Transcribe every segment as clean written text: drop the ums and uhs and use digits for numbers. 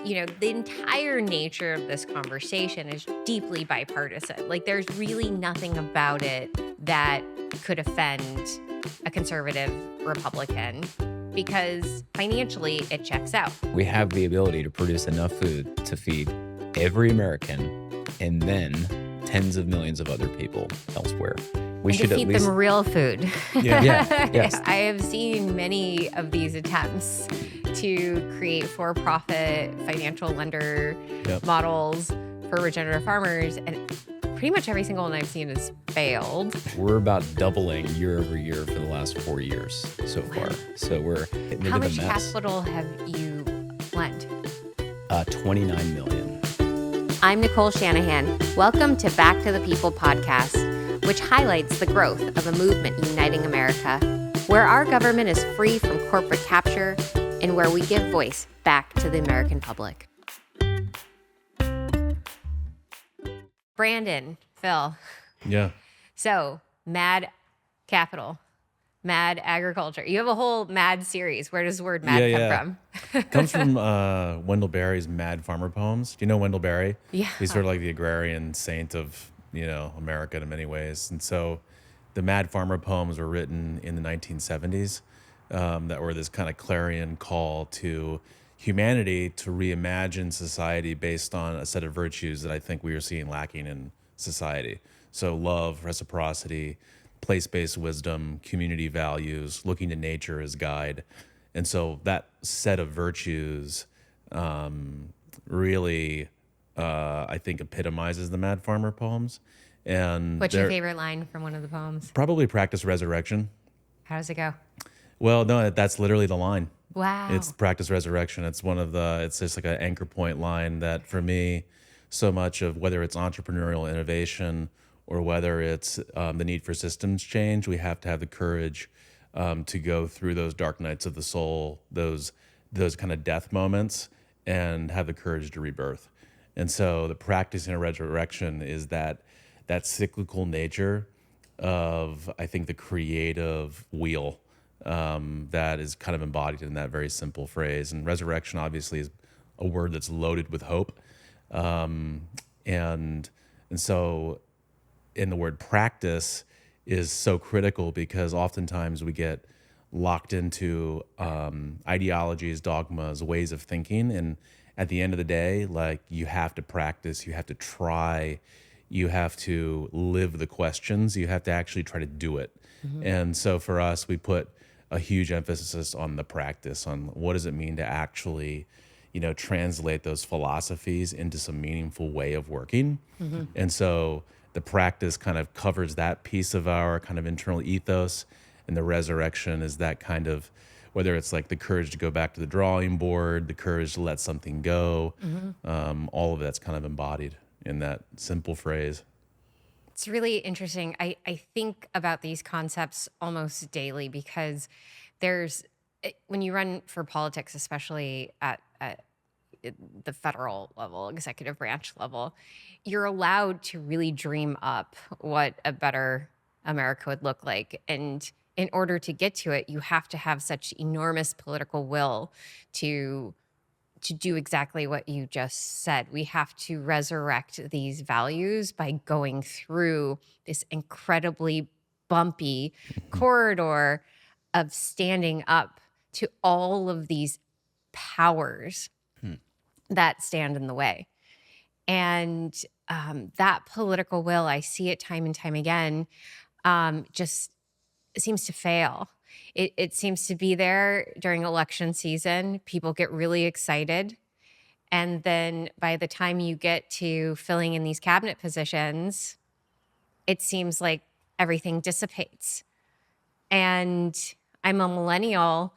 the entire nature of this conversation is deeply bipartisan. Like, there's really nothing about it that could offend a conservative Republican because financially it checks out. We have the ability to produce enough food to feed every American and then tens of millions of other people elsewhere. We should feed them real food. Yes. I have seen many of these attempts to create for-profit financial lender models for regenerative farmers, and pretty much every single one I've seen has failed. We're about doubling year over year for the last 4 years so far. So we're hitting How into much the mess. capital have you lent? 29 million. I'm Nicole Shanahan. Welcome to Back to the People podcast, which highlights the growth of a movement uniting America, where our government is free from corporate capture and where we give voice back to the American public. Brandon, Phil. Yeah. So, mad capital, mad agriculture. You have a whole mad series. Where does the word mad come from? It comes from Wendell Berry's Mad Farmer Poems. Do you know Wendell Berry? Yeah. He's sort of like the agrarian saint of, America in many ways. And so the Mad Farmer Poems were written in the 1970s that were this kind of clarion call to humanity to reimagine society based on a set of virtues that I think we are seeing lacking in society. So love, reciprocity, place-based wisdom, community values, looking to nature as guide. And so that set of virtues really, I think, epitomizes the Mad Farmer Poems. And What's your favorite line from one of the poems? Probably practice resurrection. How does it go? Well, no, that's literally the line. Wow. It's practice resurrection. It's it's just like an anchor point line that for me, so much of whether it's entrepreneurial innovation or whether it's the need for systems change, we have to have the courage to go through those dark nights of the soul, those kind of death moments, and have the courage to rebirth. And so the practicing of resurrection is that cyclical nature of, I think, the creative wheel that is kind of embodied in that very simple phrase. And resurrection obviously is a word that's loaded with hope. And so in the word practice is so critical because oftentimes we get locked into ideologies, dogmas, ways of thinking. And at the end of the day, like, you have to practice, you have to try, you have to live the questions, you have to actually try to do it. Mm-hmm. And so for us, we put a huge emphasis on the practice, on what does it mean to actually, translate those philosophies into some meaningful way of working. Mm-hmm. And so the practice kind of covers that piece of our kind of internal ethos, and the resurrection is that kind of, whether it's like the courage to go back to the drawing board, the courage to let something go, all of that's kind of embodied in that simple phrase. It's really interesting. I think about these concepts almost daily because when you run for politics, especially at the federal level, executive branch level, you're allowed to really dream up what a better America would look like. And in order to get to it, you have to have such enormous political will to do exactly what you just said. We have to resurrect these values by going through this incredibly bumpy corridor of standing up to all of these powers that stand in the way. And that political will, I see it time and time again, just seems to fail. It seems to be there during election season. People get really excited. And then by the time you get to filling in these cabinet positions, it seems like everything dissipates. And I'm a millennial,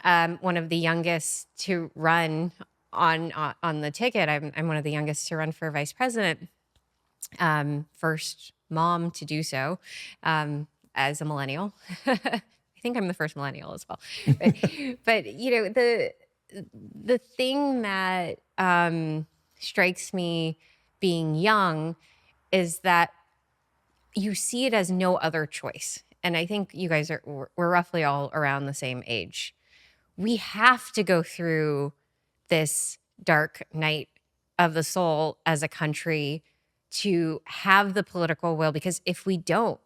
one of the youngest to run on the ticket. I'm one of the youngest to run for vice president. First mom to do so as a millennial. I think I'm the first millennial as well. But the thing that strikes me being young is that you see it as no other choice. And I think you guys we're roughly all around the same age. We have to go through this dark night of the soul as a country to have the political will, because if we don't,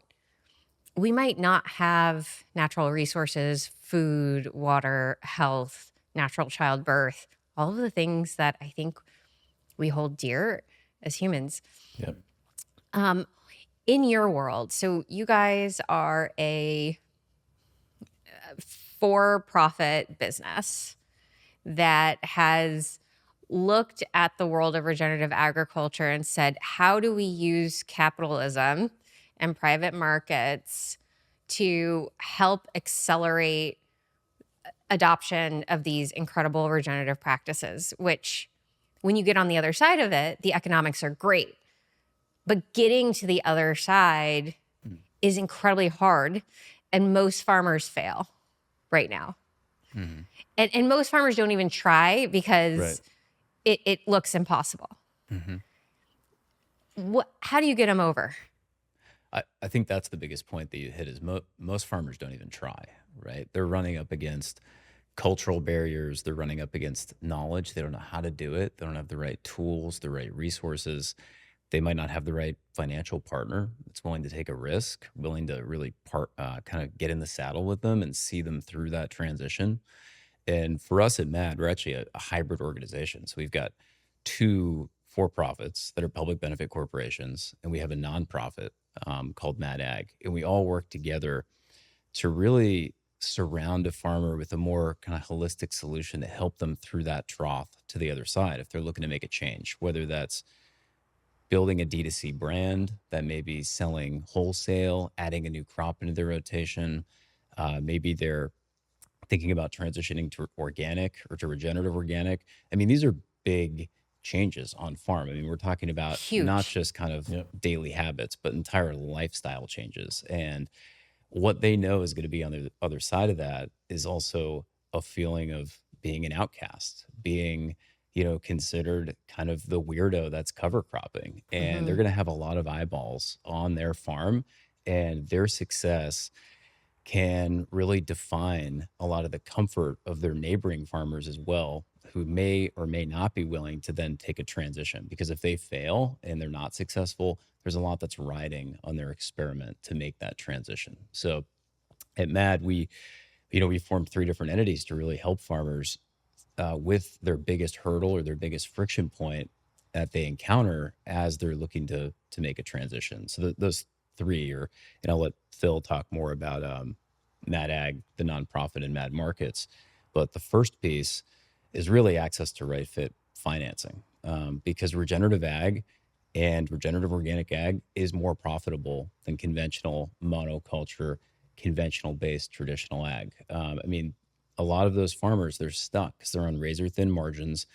we might not have natural resources, food, water, health, natural childbirth, all of the things that I think we hold dear as humans. Yep. In your world, so you guys are a for-profit business that has looked at the world of regenerative agriculture and said, how do we use capitalism and private markets to help accelerate adoption of these incredible regenerative practices, which when you get on the other side of it, the economics are great. But getting to the other side is incredibly hard, and most farmers fail right now. And most farmers don't even try because it looks impossible. How do you get them over? I think that's the biggest point that you hit is most farmers don't even try, right? They're running up against cultural barriers. They're running up against knowledge. They don't know how to do it. They don't have the right tools, the right resources. They might not have the right financial partner that's willing to take a risk, willing to really kind of get in the saddle with them and see them through that transition. And for us at MAD, we're actually a hybrid organization. So we've got 2 for-profits that are public benefit corporations, and we have a nonprofit called MAD Ag. And we all work together to really surround a farmer with a more kind of holistic solution to help them through that trough to the other side if they're looking to make a change, whether that's building a D2C brand that may be selling wholesale, adding a new crop into their rotation. Maybe they're thinking about transitioning to organic or to regenerative organic. I mean, these are big changes on farm. I mean, we're talking about not just kind of daily habits, but entire lifestyle changes. And what they know is going to be on the other side of that is also a feeling of being an outcast, being considered kind of the weirdo that's cover cropping. And they're going to have a lot of eyeballs on their farm, and their success can really define a lot of the comfort of their neighboring farmers as well, who may or may not be willing to then take a transition. Because if they fail and they're not successful, there's a lot that's riding on their experiment to make that transition. So at MAD, we formed 3 different entities to really help farmers with their biggest hurdle or their biggest friction point that they encounter as they're looking to make a transition. So those 3 are, and I'll let Phil talk more about MAD Ag, the nonprofit, and MAD Markets. But the first piece is really access to right fit financing, because regenerative ag and regenerative organic ag is more profitable than conventional monoculture, conventional based traditional ag. I mean, a lot of those farmers, they're stuck because they're on razor thin margins,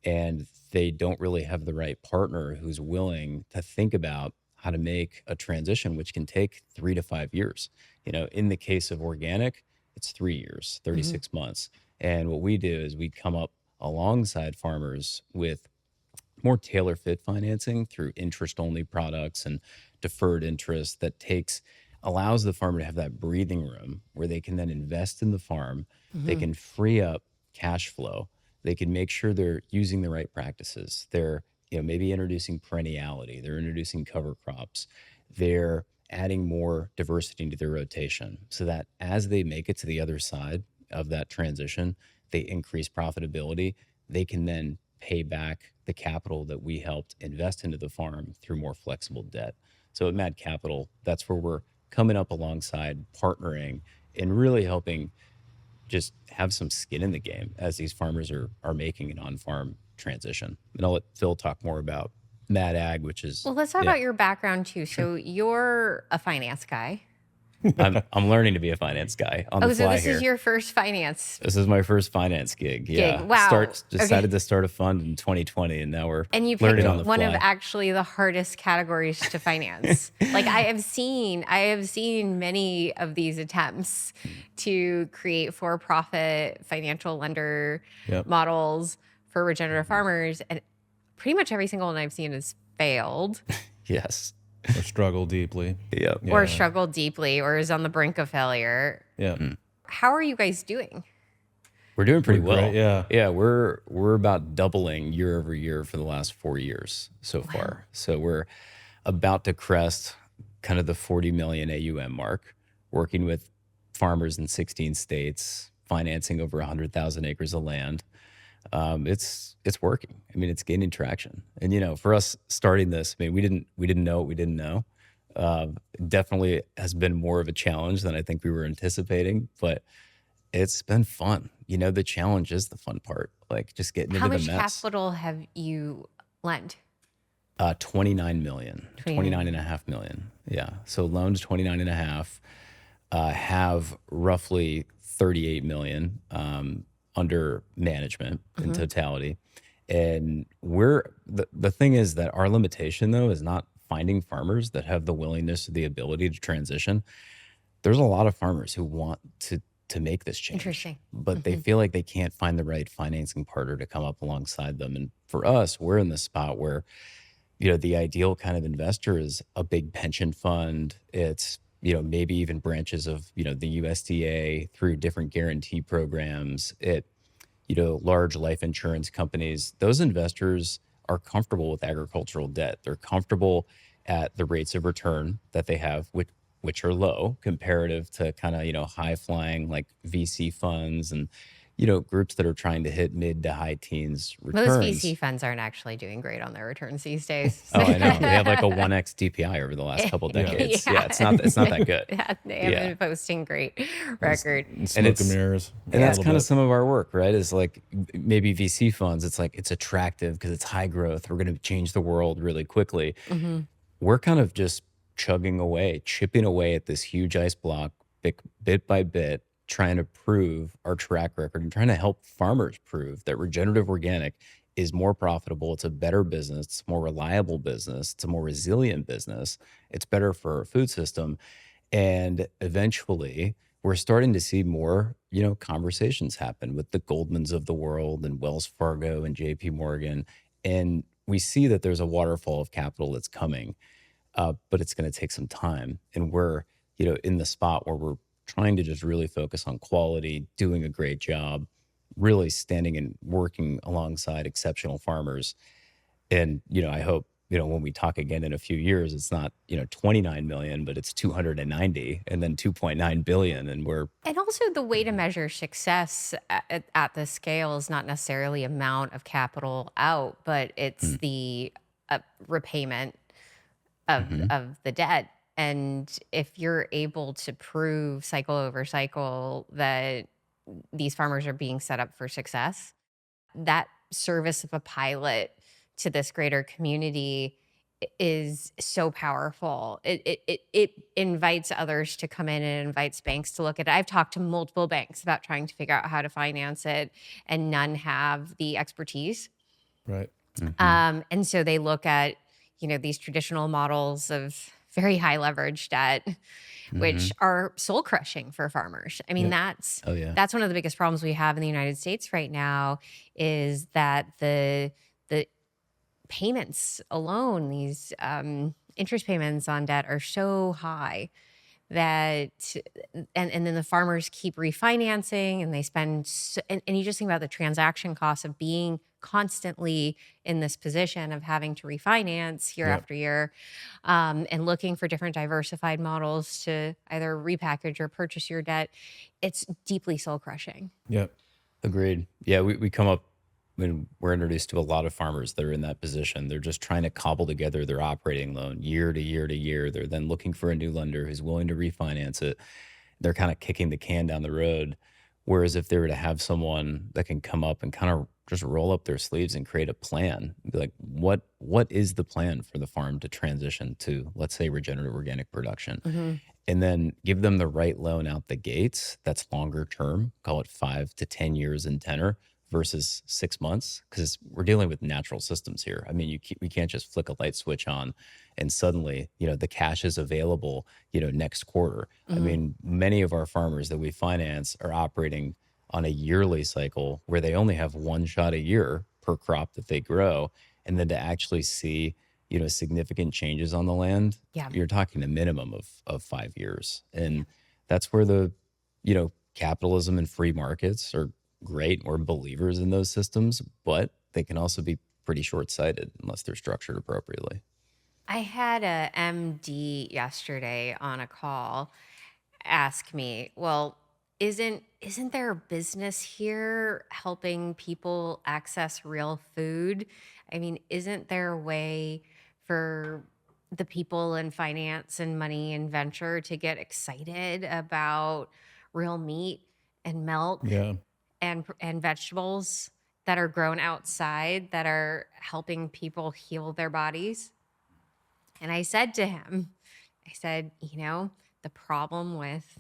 and they don't really have the right partner who's willing to think about how to make a transition, which can take 3 to 5 years. In the case of organic, it's 3 years, 36 months. And what we do is we come up alongside farmers with more tailor fit financing through interest only products and deferred interest that allows the farmer to have that breathing room where they can then invest in the farm. They can free up cash flow. They can make sure they're using the right practices. They're maybe introducing perenniality. They're introducing cover crops. They're adding more diversity into their rotation so that as they make it to the other side of that transition, they increase profitability. They can then pay back the capital that we helped invest into the farm through more flexible debt. So at Mad Capital, that's where we're coming up alongside, partnering, and really helping just have some skin in the game as these farmers are making an on-farm transition. And I'll let Phil talk more about Mad Ag, which is... Well, let's talk about your background too. So you're a finance guy. I'm learning to be a finance guy on the fly so this here. is your first finance. This is my first finance gig. Yeah. Wow. Decided to start a fund in 2020, and now we're and you learning picked on the one fly. of actually the hardest categories to finance. Like I have seen many of these attempts to create for-profit financial lender models for regenerative farmers, and pretty much every single one I've seen has failed. Yes. Or struggle deeply. Yeah. Or struggle deeply, or is on the brink of failure. Yeah. How are you guys doing? We're doing We're pretty great. well. Yeah. Yeah, we're about doubling year over year for the last 4 years so Wow. far. So we're about to crest kind of the 40 million AUM mark, working with farmers in 16 states, financing over 100,000 acres of land. It's working. I mean, it's gaining traction. And for us starting this, I mean, we didn't know what we didn't know. Definitely has been more of a challenge than I think we were anticipating, but it's been fun. The challenge is the fun part, like just getting How into the much mess. capital have you lent? 29 million, 29 29. and a half million. Yeah. So loans 29 and a half, have roughly 38 million under management in Mm-hmm. totality. And the thing is that our limitation though is not finding farmers that have the willingness or the ability to transition. There's a lot of farmers who want to make this change, Interesting. but they Mm-hmm. feel like they can't find the right financing partner to come up alongside them. And for us, we're in the spot where the ideal kind of investor is a big pension fund. It's maybe even branches of the USDA through different guarantee programs. Large life insurance companies. Those investors are comfortable with agricultural debt. They're comfortable at the rates of return that they have, which are low comparative to kind of high flying like VC funds and groups that are trying to hit mid to high teens Most VC returns. funds aren't actually doing great on their returns these days. Oh, I know. They have like a 1x DPI over the last couple Yeah. decades. Yeah, Yeah. it's not that good. Yeah, they have Yeah. been posting great It's, record. it's And smoke and it's mirrors and a Yeah. that's little kind of bit. some of our work, right? Is like maybe VC funds, it's like it's attractive because it's high growth. We're going to change the world really quickly. Mm-hmm. We're kind of just chugging away, chipping away at this huge ice block bit by bit, trying to prove our track record and trying to help farmers prove that regenerative organic is more profitable. It's a better business. It's a more reliable business. It's a more resilient business. It's better for our food system. And eventually, we're starting to see more, conversations happen with the Goldmans of the world and Wells Fargo and JP Morgan. And we see that there's a waterfall of capital that's coming, but it's going to take some time. And we're, in the spot where we're trying to just really focus on quality, doing a great job, really standing and working alongside exceptional farmers. And, I hope, when we talk again in a few years, it's not, 29 million, but it's 290 and then 2.9 billion. And we're, And also, the way to measure success at this scale is not necessarily amount of capital out, but it's mm, the repayment of mhm. the debt. And if you're able to prove cycle over cycle that these farmers are being set up for success, that service of a pilot to this greater community is so powerful. It invites others to come in and invites banks to look at it. I've talked to multiple banks about trying to figure out how to finance it, and none have the expertise. Right. Mhm. And so they look at, these traditional models of very high leverage debt, which Mhm. are soul crushing for farmers. I mean, Yep. Oh yeah. that's one of the biggest problems we have in the United States right now is that the payments alone, these interest payments on debt are so high that and then the farmers keep refinancing and they spend and you just think about the transaction costs of being constantly in this position of having to refinance year Yep. after year, and looking for different diversified models to either repackage or purchase your debt. It's deeply soul crushing. Yep. Agreed. Yeah, we come up when we're introduced to a lot of farmers that are in that position. They're just trying to cobble together their operating loan year to year to year. They're then looking for a new lender who's willing to refinance it. They're kind of kicking the can down the road. Whereas if they were to have someone that can come up and kind of just roll up their sleeves and create a plan, be like, what is the plan for the farm to transition to, let's say, regenerative organic production? Hmm. And then give them the right loan out the gates that's longer term, call it 5 to 10 years in tenor versus 6 months, because we're dealing with natural systems here. I mean, we can't just flick a light switch on and suddenly, the cash is available, next quarter. I Hmm. mean, many of our farmers that we finance are operating on a yearly cycle where they only have one shot a year per crop that they grow. And then to actually see, significant changes on the land, Yeah. you're talking a minimum of 5 years. And that's where capitalism and free markets are great. We're believers in those systems, but they can also be pretty short-sighted unless they're structured appropriately. I had a MD yesterday on a call ask me, "Well, isn't there a business here helping people access real food? I mean, isn't there a way for the people in finance and money and venture to get excited about real meat and milk Yeah. and vegetables that are grown outside that are helping people heal their bodies?" And I said to him, I said, the problem with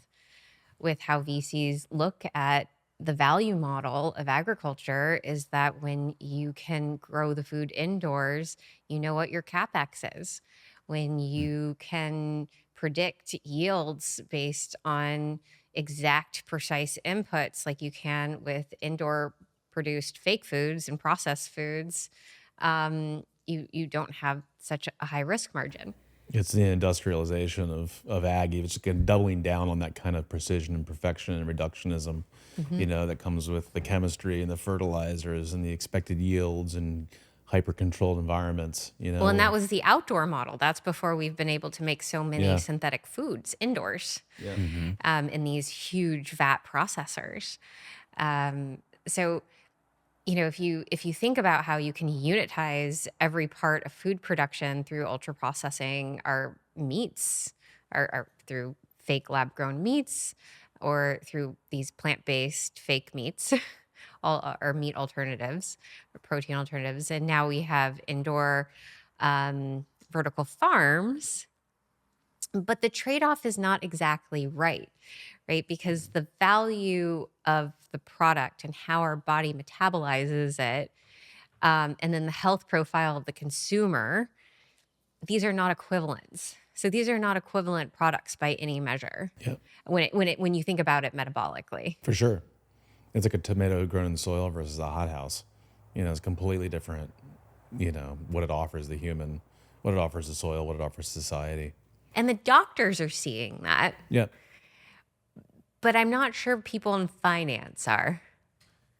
how VCs look at the value model of agriculture is that when you can grow the food indoors, you know what your capex is. When you can predict yields based on exact, precise inputs, like you can with indoor produced fake foods and processed foods, you don't have such a high risk margin. It's the industrialization of ag. It's just again doubling down on that kind of precision and perfection and reductionism, that comes with the chemistry and the fertilizers and the expected yields and hyper controlled environments. Well, and that was the outdoor model. That's before we've been able to make so many Yeah. synthetic foods indoors Yeah. in these huge vat processors. So, if you think about how you can unitize every part of food production through ultra processing our meats, or through fake lab grown meats, or through these plant based fake meats, all or meat alternatives, or protein alternatives, and now we have indoor vertical farms. But the trade off is not exactly right? Because the value of the product and how our body metabolizes it, and then the health profile of the consumer, these are not equivalents. So these are not equivalent products by any measure Yeah. when you think about it metabolically. For sure. It's like a tomato grown in the soil versus a hothouse. It's completely different, what it offers the human, what it offers the soil, what it offers society. And the doctors are seeing that, Yeah. but I'm not sure people in finance are.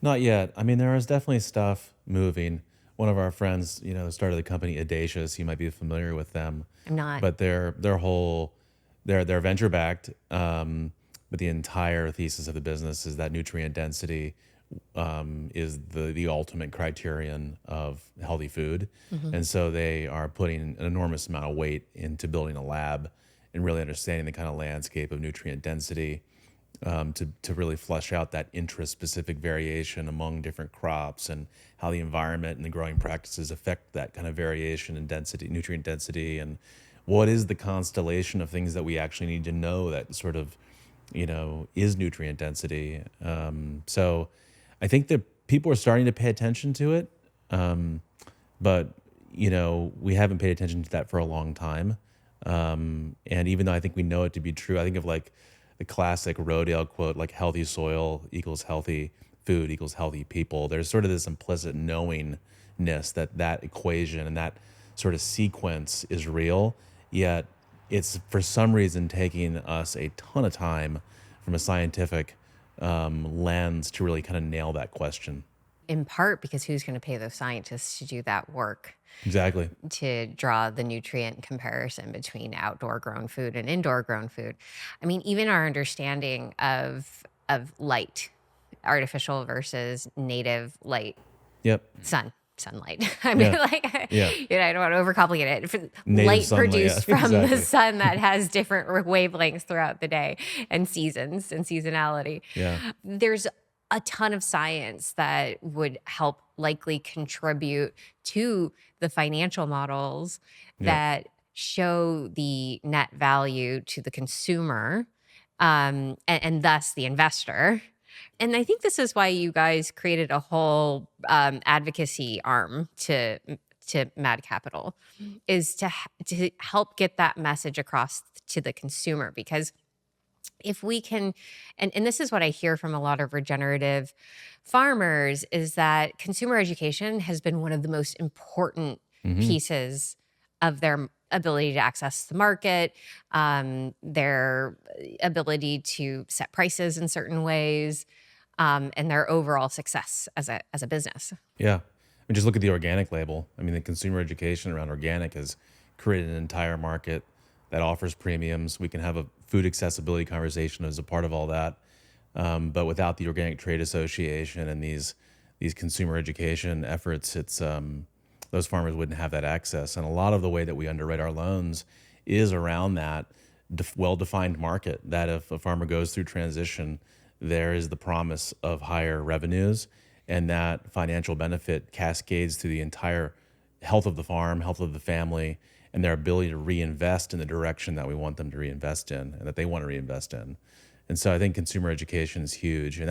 Not yet. I mean, there is definitely stuff moving. One of our friends, started the company Audacious. You might be familiar with them. I'm not. But they're venture backed. But the entire thesis of the business is that nutrient density is the ultimate criterion of healthy food. And so they are putting an enormous amount of weight into building a lab and really understanding the kind of landscape of nutrient density, to really flesh out that intra-specific variation among different crops and how the environment and the growing practices affect that kind of variation in density, nutrient density, and what is the constellation of things that we actually need to know that sort of, is nutrient density. So I think that people are starting to pay attention to it, but we haven't paid attention to that for a long time. And even though I think we know it to be true, I think of like the classic Rodale quote, like healthy soil equals healthy food equals healthy people. There's sort of this implicit knowingness that equation and that sort of sequence is real, yet it's for some reason taking us a ton of time from a scientific lens to really kind of nail that question. In part because who's going to pay those scientists to do that work? Exactly. To draw the nutrient comparison between outdoor grown food and indoor grown food. I mean, even our understanding of light, artificial versus native light, Yep. sunlight. I mean, Yeah. Yeah. I don't want to overcomplicate it. Native Light sunlight, produced yeah, from the exactly. sun that has different wavelengths throughout the day and seasons and seasonality. Yeah. There's a ton of science that would help likely contribute to the financial models Yeah. that show the net value to the consumer, and thus the investor. And I think this is why you guys created a whole advocacy arm to Mad Capital, is to help get that message across to the consumer. Because if we can, and this is what I hear from a lot of regenerative farmers, is that consumer education has been one of the most important pieces of their ability to access the market, their ability to set prices in certain ways. and their overall success as a business. Yeah. And just look at the organic label. I mean, the consumer education around organic has created an entire market that offers premiums. We can have a food accessibility conversation as a part of all that. But without the Organic Trade Association and these consumer education efforts, it's those farmers wouldn't have that access. And a lot of the way that we underwrite our loans is around that well-defined market. That if a farmer goes through transition, there is the promise of higher revenues, and that financial benefit cascades through the entire health of the farm, health of the family, and their ability to reinvest in the direction that we want them to reinvest in and that they want to reinvest in. And so I think consumer education is huge. And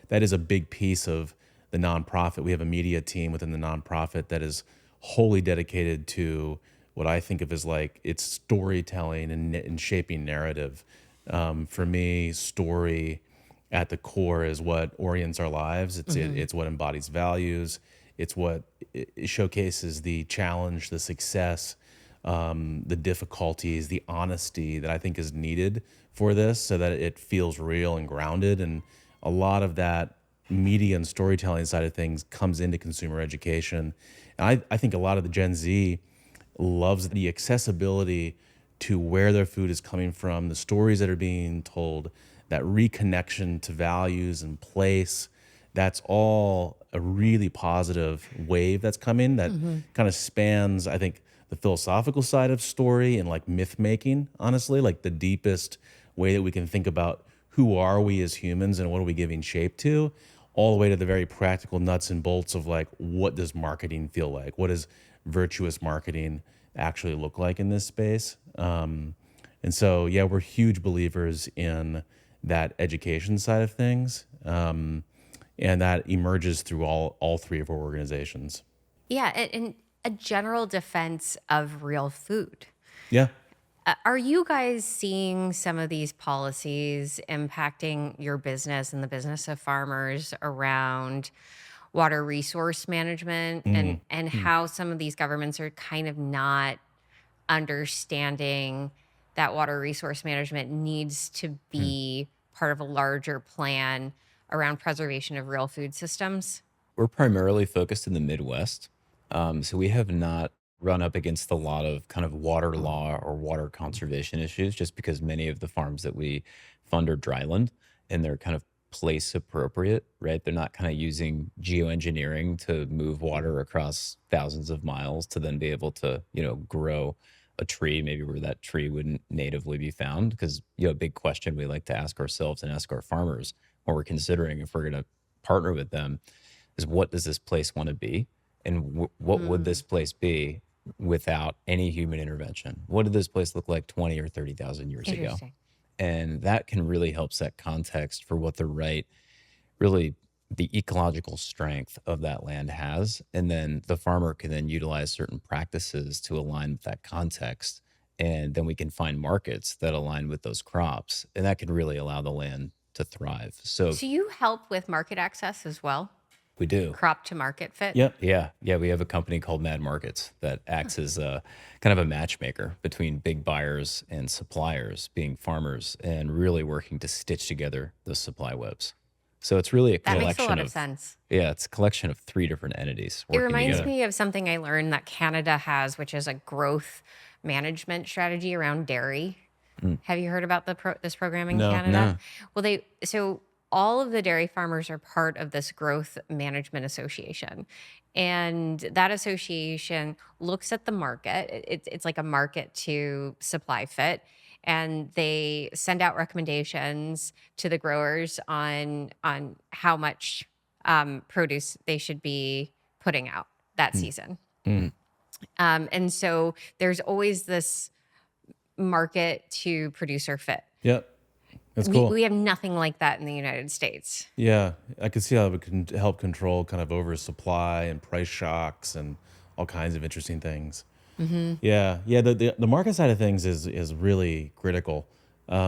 that is a big piece of the nonprofit. We have a media team within the nonprofit that is wholly dedicated to what I think of as like it's storytelling and shaping narrative. For me, story at the core is what orients our lives. It's what embodies values. It's what it showcases the challenge, the success, the difficulties, the honesty that I think is needed for this so that it feels real and grounded. And a lot of that media and storytelling side of things comes into consumer education. And I think a lot of the Gen Z loves the accessibility to where their food is coming from, the stories that are being told, that reconnection to values and place. That's all a really positive wave that's coming that kind of spans, I think, the philosophical side of story and like myth making, honestly, like the deepest way that we can think about who are we as humans and what are we giving shape to, all the way to the very practical nuts and bolts of like, what does marketing feel like? What does virtuous marketing actually look like in this space? And so, yeah, we're huge believers in that education side of things. And that emerges through all three of our organizations. Yeah, and a general defense of real food. Yeah. Are you guys seeing some of these policies impacting your business and the business of farmers around water resource management and how some of these governments are kind of not understanding that water resource management needs to be part of a larger plan around preservation of real food systems? We're primarily focused in the Midwest. So we have not run up against a lot of kind of water law or water conservation issues just because many of the farms that we fund are dryland and they're kind of place appropriate, right? They're not kind of using geoengineering to move water across thousands of miles to then be able to, grow a tree maybe where that tree wouldn't natively be found. Because, a big question we like to ask ourselves and ask our farmers when we're considering if we're going to partner with them is what does this place want to be? And what would this place be without any human intervention? What did this place look like 20 or 30,000 years ago? Interesting. And that can really help set context for what the ecological strength of that land has. And then the farmer can then utilize certain practices to align with that context. And then we can find markets that align with those crops. And that can really allow the land to thrive. So So you help with market access as well? we do. Crop to market fit? Yep. Yeah. We have a company called Mad Markets that acts as a kind of a matchmaker between big buyers and suppliers, being farmers, and really working to stitch together the supply webs. So it's really a That makes a collection lot of of sense. yeah, it's a collection of three different entities It working reminds together. me of something I learned that Canada has, which is a growth management strategy around dairy. Have you heard about this program in No. Canada? Well, so all of the dairy farmers are part of this growth management association. And that association looks at the market. It's like a market to supply fit. And they send out recommendations to the growers on how much produce they should be putting out that season. Mm. And so there's always this market to producer fit. Yep. That's We, cool. we have nothing like that in the United States. Yeah, I can see how it can help control kind of oversupply and price shocks and all kinds of interesting things. Yeah. The market side of things is really critical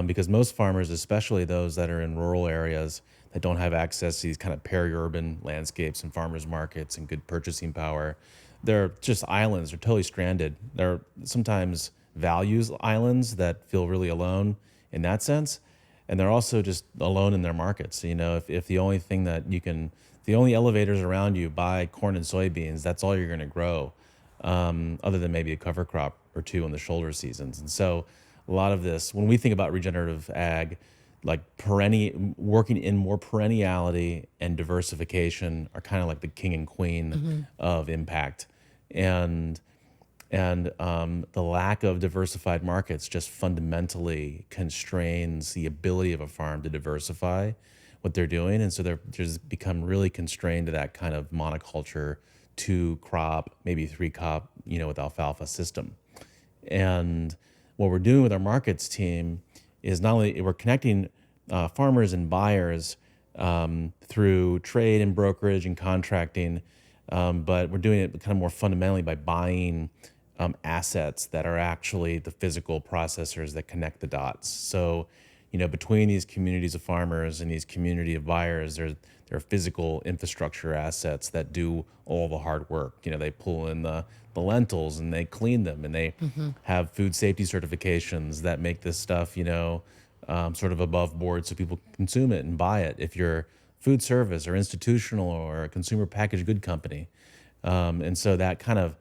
because most farmers, especially those that are in rural areas that don't have access to these kind of peri-urban landscapes and farmers markets and good purchasing power, they're just islands. They're totally stranded. They're sometimes values islands that feel really alone in that sense. and they're also just alone in their markets. If the only thing that the only elevators around you buy corn and soybeans, that's all you're going to grow, other than maybe a cover crop or two in the shoulder seasons. And so a lot of this, when we think about regenerative ag, like working in more perenniality and diversification are kind of like the king and queen of impact. And the lack of diversified markets just fundamentally constrains the ability of a farm to diversify what they're doing. And so they're just become really constrained to that kind of monoculture, 2-crop, maybe 3-crop, with alfalfa system. And what we're doing with our markets team is not only we're connecting farmers and buyers through trade and brokerage and contracting, but we're doing it kind of more fundamentally by buying assets that are actually the physical processors that connect the dots. So, between these communities of farmers and these community of buyers, there are physical infrastructure assets that do all the hard work. They pull in the lentils and they clean them, and they have food safety certifications that make this stuff, sort of above board so people consume it and buy it. If you're food service or institutional or a consumer packaged good company. And so that kind of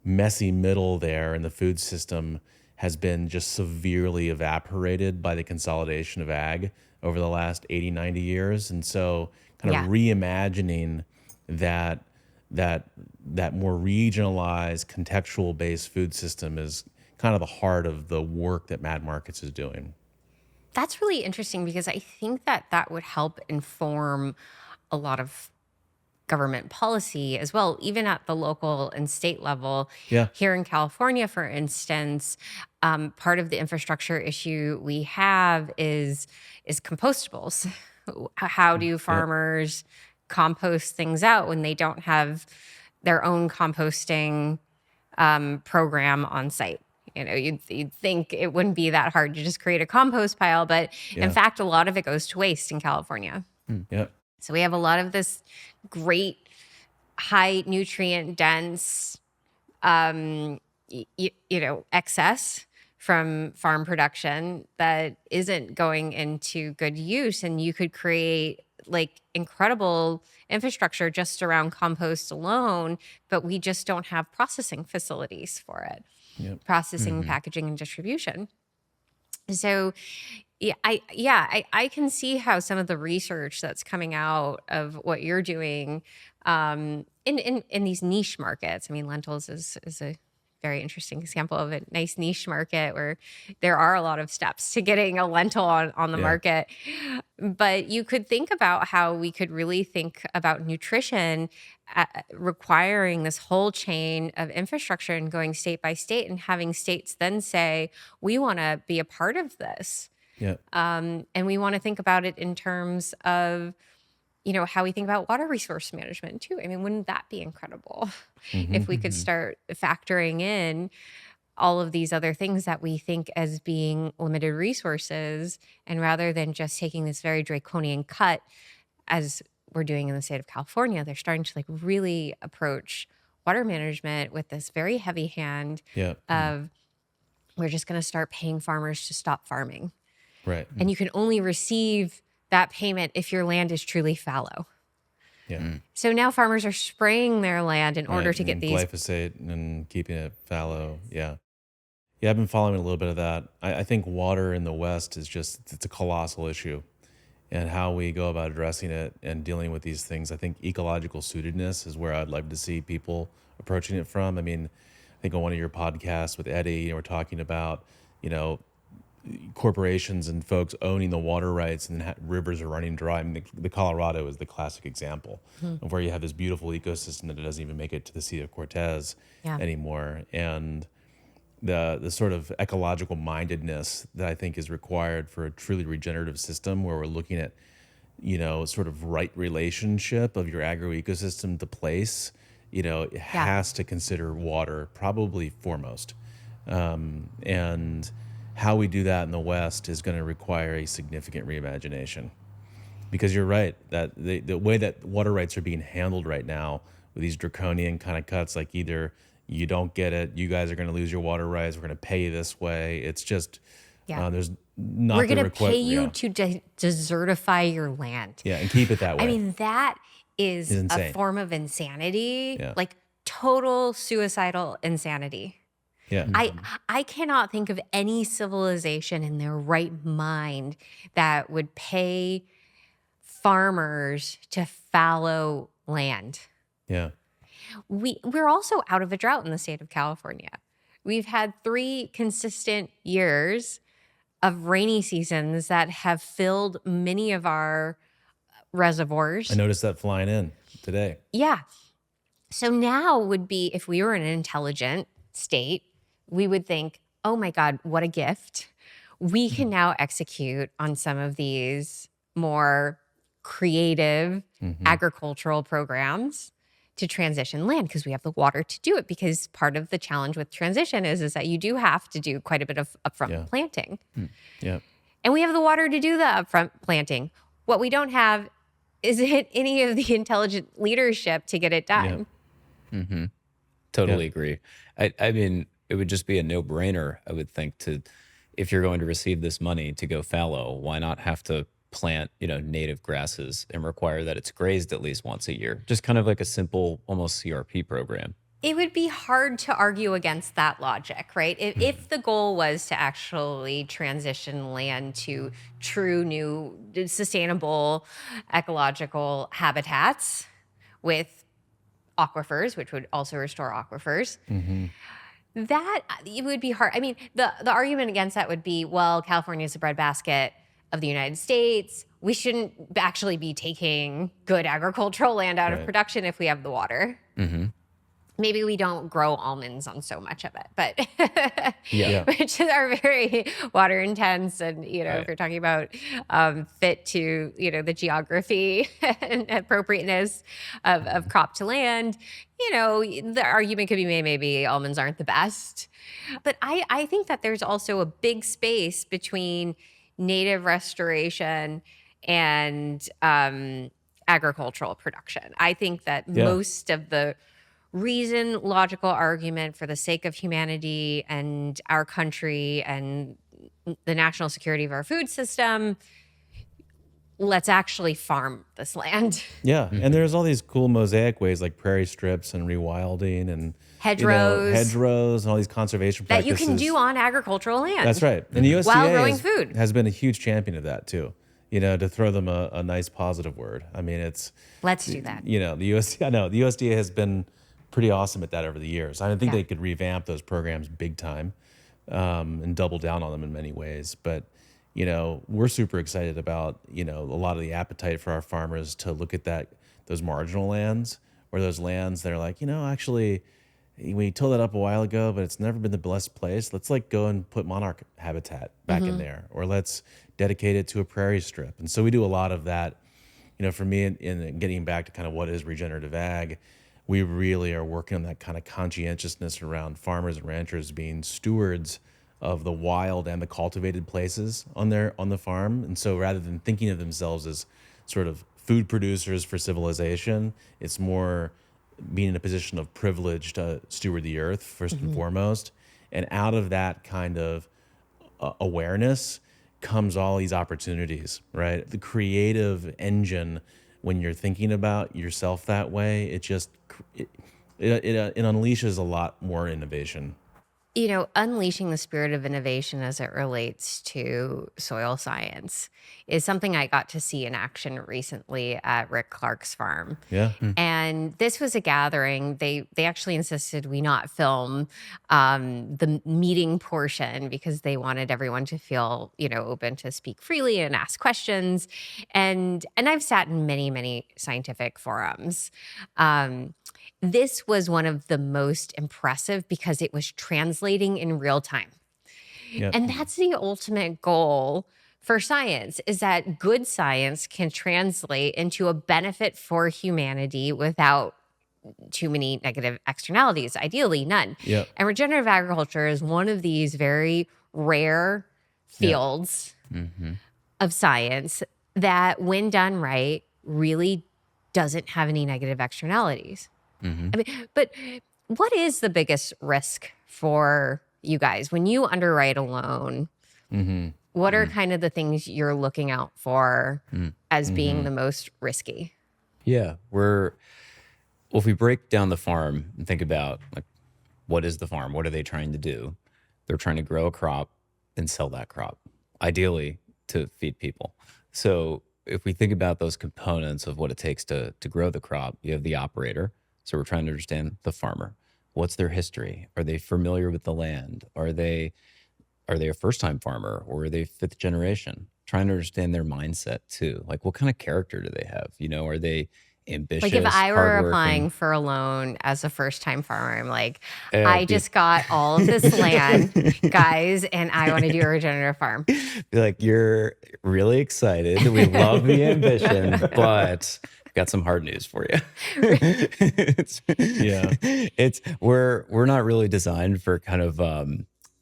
messy middle there in the food system has been just severely evaporated by the consolidation of ag over the last 80, 90 years. And so kind of reimagining that more regionalized, contextual-based food system is kind of the heart of the work that Mad Markets is doing. That's really interesting because I think that would help inform a lot of government policy as well, even at the local and state level. Yeah. Here in California, for instance, part of the infrastructure issue we have is compostables. How do farmers compost things out when they don't have their own composting program on site? You'd think it wouldn't be that hard to just create a compost pile, but in fact, a lot of it goes to waste in California. Yeah. So we have a lot of this great, high nutrient dense, excess from farm production that isn't going into good use. And you could create like incredible infrastructure just around compost alone, but we just don't have processing facilities for it. Processing, packaging, and distribution. So I can see how some of the research that's coming out of what you're doing in these niche markets. I mean, lentils is a very interesting example of a nice niche market where there are a lot of steps to getting a lentil on the market. But you could think about how we could really think about nutrition requiring this whole chain of infrastructure and going state by state and having states then say, we want to be a part of this. And we want to think about it in terms of, how we think about water resource management too. I mean, wouldn't that be incredible if we could start factoring in all of these other things that we think as being limited resources, and rather than just taking this very draconian cut as we're doing in the state of California, they're starting to really approach water management with this very heavy hand of we're just going to start paying farmers to stop farming. Right. And you can only receive that payment if your land is truly fallow. So now farmers are spraying their land in order to get these glyphosate and keeping it fallow. I've been following a little bit of that. I think water in the West it's a colossal issue, and how we go about addressing it and dealing with these things. I think ecological suitedness is where I'd like to see people approaching it from. I mean, I think on one of your podcasts with Eddie, we're talking about, corporations and folks owning the water rights, and rivers are running dry. I mean, the Colorado is the classic example of where you have this beautiful ecosystem that doesn't even make it to the Sea of Cortez anymore. And the sort of ecological mindedness that I think is required for a truly regenerative system, where we're looking at, sort of right relationship of your agroecosystem to place, it has to consider water probably foremost. And how we do that in the West is going to require a significant reimagination, because you're right that the way that water rights are being handled right now with these draconian kind of cuts, like either you don't get it, you guys are going to lose your water rights, we're going to pay you this way. It's just not We're the going to pay request. you Yeah, to desertify your land. yeah, and keep it that I way. mean, that It's is a insane. form of insanity, Yeah, like total suicidal insanity. yeah, I cannot think of any civilization in their right mind that would pay farmers to fallow land. yeah. We're also out of a drought in the state of California. We've had 3 consistent years of rainy seasons that have filled many of our I reservoirs. noticed that flying in today. Yeah. So now would be, if we were in an intelligent state, we would think, oh my God, what a gift. We can now execute on some of these more creative agricultural programs to transition land because we have the water to do it. Because part of the challenge with transition is that you do have to do quite a bit of upfront Yeah, planting. yeah, And we have the water to do the upfront planting. What we don't have is any of the intelligent leadership to get it yeah, done. Mm-hmm. yeah, Totally agree. I mean, it would just be a no-brainer, I would think, to if you're going to receive this money to go fallow, why not have to plant, native grasses and require that it's grazed at least once a year? Just kind of like a simple, almost CRP program. It would be hard to argue against that logic, right? If the goal was to actually transition land to true new sustainable ecological habitats with aquifers, which would also restore aquifers, that it would be hard. I mean, the argument against that would be, well, California is the breadbasket of the United States. We shouldn't actually be taking good agricultural land out of right. production if we have the water. Mm-hmm. Maybe we don't grow almonds on so much of it, but Yeah. Yeah, which are very water intense. And, if Right. you're talking about fit to, the geography and appropriateness of crop to land, the argument could be made maybe almonds aren't the best. But I think that there's also a big space between native restoration and agricultural production. I think that yeah, most of the logical argument for the sake of humanity and our country and the national security of our food system, let's actually farm this land. yeah. And there's all these cool mosaic ways like prairie strips and rewilding and hedgerows and all these conservation That you practices can do on agricultural land. That's right. And the USDA While growing food. has been a huge champion of that too. To throw them a nice positive word. I mean, Let's do that. the USDA. I know the USDA has been pretty awesome at that over the years. I think Yeah. they could revamp those programs big time and double down on them in many ways. But we're super excited about a lot of the appetite for our farmers to look at those marginal lands or those lands that are like actually we tilled that up a while ago, but it's never been the best place. Let's go and put monarch habitat back in there, or let's dedicate it to a prairie strip. And so we do a lot of that. For me, in getting back to kind of what is regenerative ag, we really are working on that kind of conscientiousness around farmers and ranchers being stewards of the wild and the cultivated places on the farm. And so rather than thinking of themselves as sort of food producers for civilization, it's more being in a position of privilege to steward the earth first and foremost. And out of that kind of awareness comes all these opportunities, right? The creative engine, when you're thinking about yourself that way, it unleashes a lot more innovation. Unleashing the spirit of innovation as it relates to soil science is something I got to see in action recently at Rick Clark's farm. Yeah. And this was a gathering. They actually insisted we not film the meeting portion because they wanted everyone to feel, open to speak freely and ask questions. And I've sat in many, many scientific forums. This was one of the most impressive because it was translating in real time. Yep. And that's the ultimate goal for science, is that good science can translate into a benefit for humanity without too many negative externalities, ideally none. Yep. And regenerative agriculture is one of these very rare fields of science that, when done right, really doesn't have any negative externalities. I mean, but what is the biggest risk for you guys when you underwrite a loan? What are Mm, kind of the things you're looking out for mm, as being Hmm. the most risky? yeah, well, if we break down the farm and think about like what is the farm? What are they trying to do? They're trying to grow a crop and sell that crop, ideally to feed people. So if we think about those components of what it takes to grow the crop, you have the operator. So we're trying to understand the farmer. What's their history? Are they familiar with the land? Are they a first time farmer or are they fifth generation? Trying to understand their mindset too. Like what kind of character do they have? Are they Like if ambitious, I were applying hardworking? for a loan as a first time farmer, I'm like, I Be just got all of this land, guys, and I want to do a regenerative farm. Be like, you're really excited. We love the ambition, but I've got some hard news for you. it's, Yeah. we're not really designed for kind of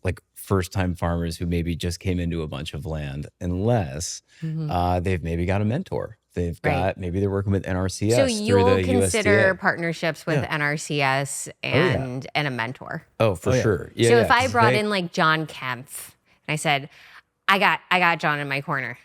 like first time farmers who maybe just came into a bunch of land, unless Mhm. they've maybe got a mentor. Right. Maybe they're working with So NRCS through you'll the consider USDA. partnerships with Yeah. NRCS Oh yeah. and a mentor. Oh, for Oh yeah. sure. Yeah, So yeah. if I Because brought in like John Kempf and I said, I got John in my corner,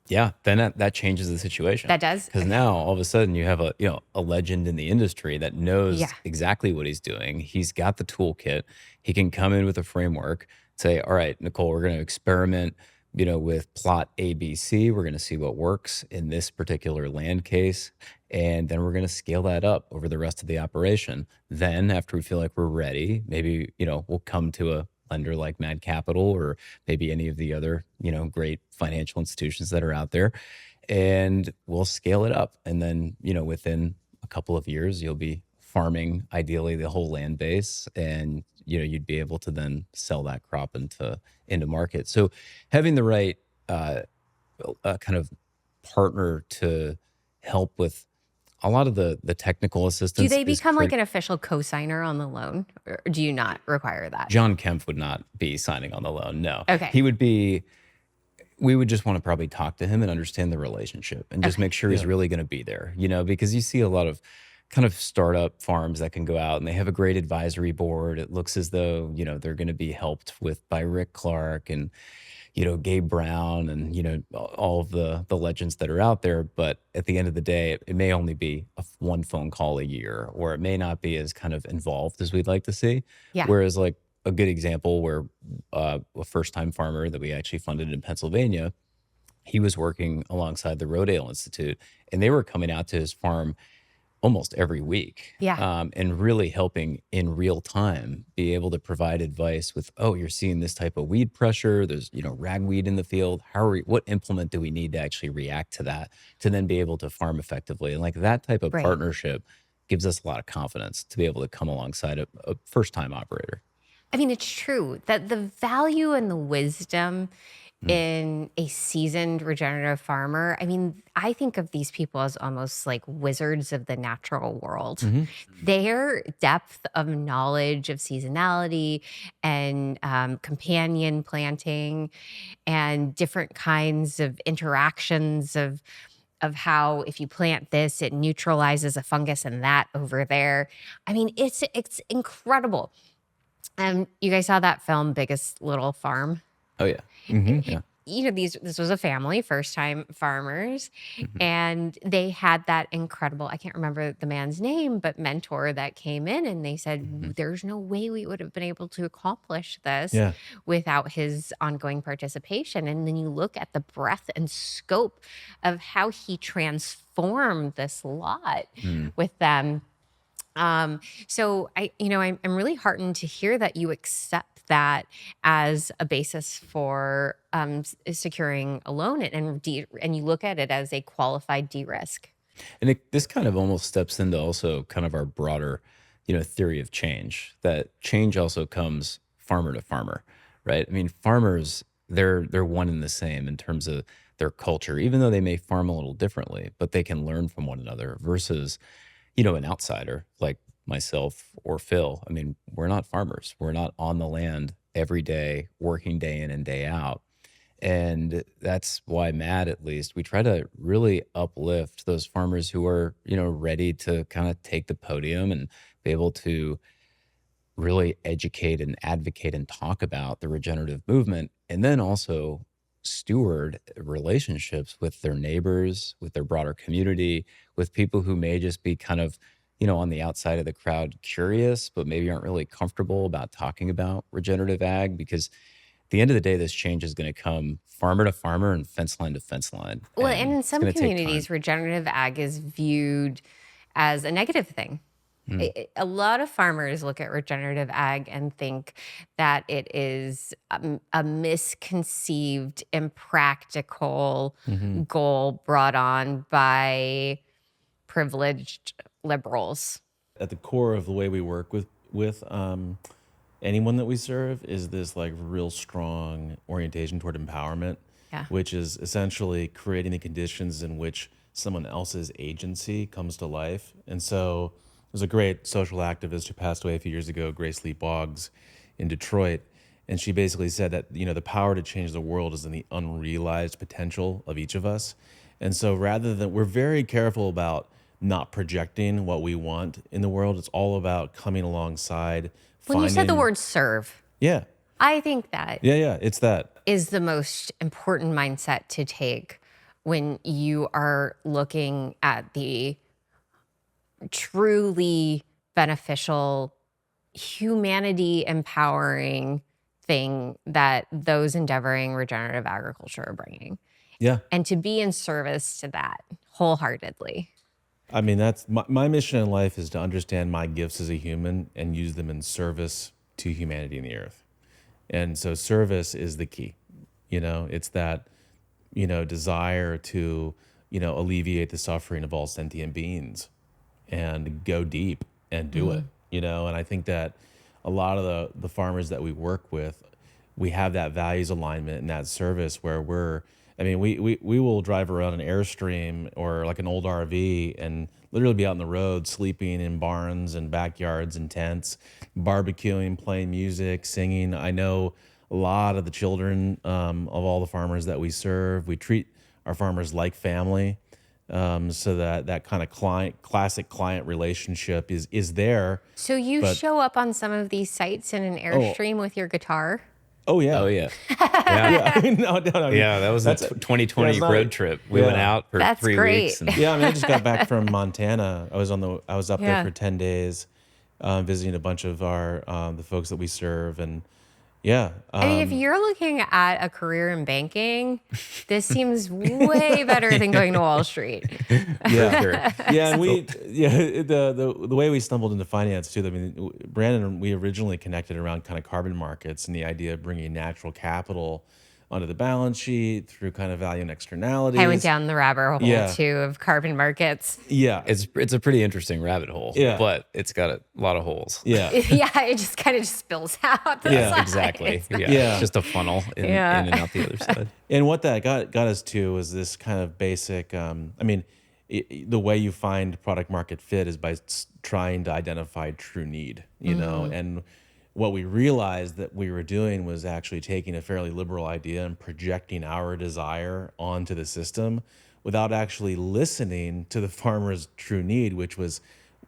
yeah, then that changes the situation that does? because Okay. now all of a sudden you have a legend in the industry that Yeah. knows exactly what he's doing. He's got the toolkit. He can come in with a framework, say, all right, Nicole, we're going to experiment, with plot ABC. We're going to see what works in this particular land case, and then we're going to scale that up over the rest of the operation. Then after we feel like we're ready, maybe we'll come to a lender like Mad Capital or maybe any of the other, great financial institutions that are out there. And we'll scale it up. And then, within a couple of years, you'll be farming ideally the whole land base and you'd be able to then sell that crop into market. So having the right uh, kind of partner to help with a lot of the technical Do assistance they is become like critical. an official co-signer on the loan, or do you not require that? John Kemp would not be signing on the loan. No, Okay. he would be. We would just want to probably talk to him and understand the relationship and just Okay. make sure he's Yeah. really going to be there, because you see a lot of kind of startup farms that can go out and they have a great advisory board. It looks as though, they're going to be helped with by Rick Clark and, Gabe Brown and, all of the legends that are out there. But at the end of the day, it may only be one phone call a year, or it may not be as kind of involved as we'd like to see. Yeah. Whereas like a good example where a first time farmer that we actually funded in Pennsylvania, he was working alongside the Rodale Institute and they were coming out to his farm almost every week, Yeah. and really helping in real time be able to provide advice with, oh, you're seeing this type of weed pressure. There's, ragweed in the field. What implement do we need to actually react to that to then be able to farm effectively? And like that type of Right. partnership gives us a lot of confidence to be able to come alongside a first time operator. I mean, it's true that the value and the wisdom Mm, in a seasoned regenerative farmer, I mean, I think of these people as almost like wizards of the natural world. Hmm. Their depth of knowledge of seasonality and companion planting and different kinds of interactions of how if you plant this, it neutralizes a fungus and that over there. I mean, it's incredible. You guys saw that film, Biggest Little Farm? oh yeah. Hmm. Yeah. This was a family, first time farmers, Mhm. and they had that incredible, I can't remember the man's name, but mentor that came in and they said, Mhm. There's no way we would have been able to accomplish this Yeah. without his ongoing participation. And then you look at the breadth and scope of how he transformed this lot Mm. with them. So I'm really heartened to hear that you accept that as a basis for securing a loan and you look at it as a qualified de-risk. And this kind of almost steps into also kind of our broader, theory of change. That change also comes farmer to farmer, right? I mean, farmers they're one and the same in terms of their culture, even though they may farm a little differently, but they can learn from one another versus, an outsider like myself or Phil. I mean, we're not farmers. We're not on the land every day, working day in and day out. And that's why Matt, at least, we try to really uplift those farmers who are, ready to kind of take the podium and be able to really educate and advocate and talk about the regenerative movement. And then also steward relationships with their neighbors, with their broader community, with people who may just be kind of, on the outside of the crowd curious, but maybe aren't really comfortable about talking about regenerative ag, because at the end of the day, this change is going to come farmer to farmer and fence line to fence line. Well, and And in it's some going to take time. communities, regenerative ag is viewed as a negative thing. A lot of farmers look at regenerative ag and think that it is a misconceived, impractical Hmm. goal brought on by privileged liberals. At the core of the way we work with anyone that we serve is this like real strong orientation toward empowerment, Yeah. which is essentially creating the conditions in which someone else's agency comes to life. And so there's a great social activist who passed away a few years ago, Grace Lee Boggs, in Detroit. And she basically said that, the power to change the world is in the unrealized potential of each of us. And so rather than, we're very careful about not projecting what we want in the world. It's all about coming alongside, When you said the finding, word serve, yeah, I think that yeah, it's that. is the most important mindset to take when you are looking at the truly beneficial, humanity empowering thing that those endeavoring regenerative agriculture are bringing, Yeah. and to be in service to that wholeheartedly. I mean, that's my mission in life is to understand my gifts as a human and use them in service to humanity and the earth. And so service is the key. It's that, desire to, alleviate the suffering of all sentient beings and go deep and do it, and I think that a lot of the farmers that we work with, we have that values alignment and that service where we will drive around an Airstream or like an old RV and literally be out on the road sleeping in barns and backyards and tents, barbecuing, playing music, singing. I know a lot of the children of all the farmers that we serve. We treat our farmers like family, so that kind of classic client relationship is there. So you But show up on some of these sites in an oh, Airstream with your guitar? oh Oh yeah, yeah. Yeah. yeah. No, no, no. I mean, Yeah, that was the that's it. Yeah, 2020 it's not. road trip. We went Yeah, out for That's 3 weeks great. and yeah. I mean, I just got back from Montana. I was up there Yeah. for 10 days, visiting a bunch of our the folks that we serve, and yeah, I mean, if you're looking at a career in banking, this seems way better than going to Wall Street. for yeah. sure. Yeah, and the way we stumbled into finance too. I mean, Brandon and we originally connected around kind of carbon markets and the idea of bringing natural capital onto the balance sheet through kind of value and I went externalities. down the rabbit hole Yeah, too of carbon markets. yeah, It's a pretty interesting rabbit hole, yeah, but it's got a lot of holes. yeah, Yeah, it just kind of just spills out the yeah, Exactly. sides. Yeah. yeah. It's just a funnel in Yeah. and out the other side. And what that got us to was this kind of basic. The way you find product market fit is by trying to identify true need. And what we realized that we were doing was actually taking a fairly liberal idea and projecting our desire onto the system without actually listening to the farmer's true need, which was,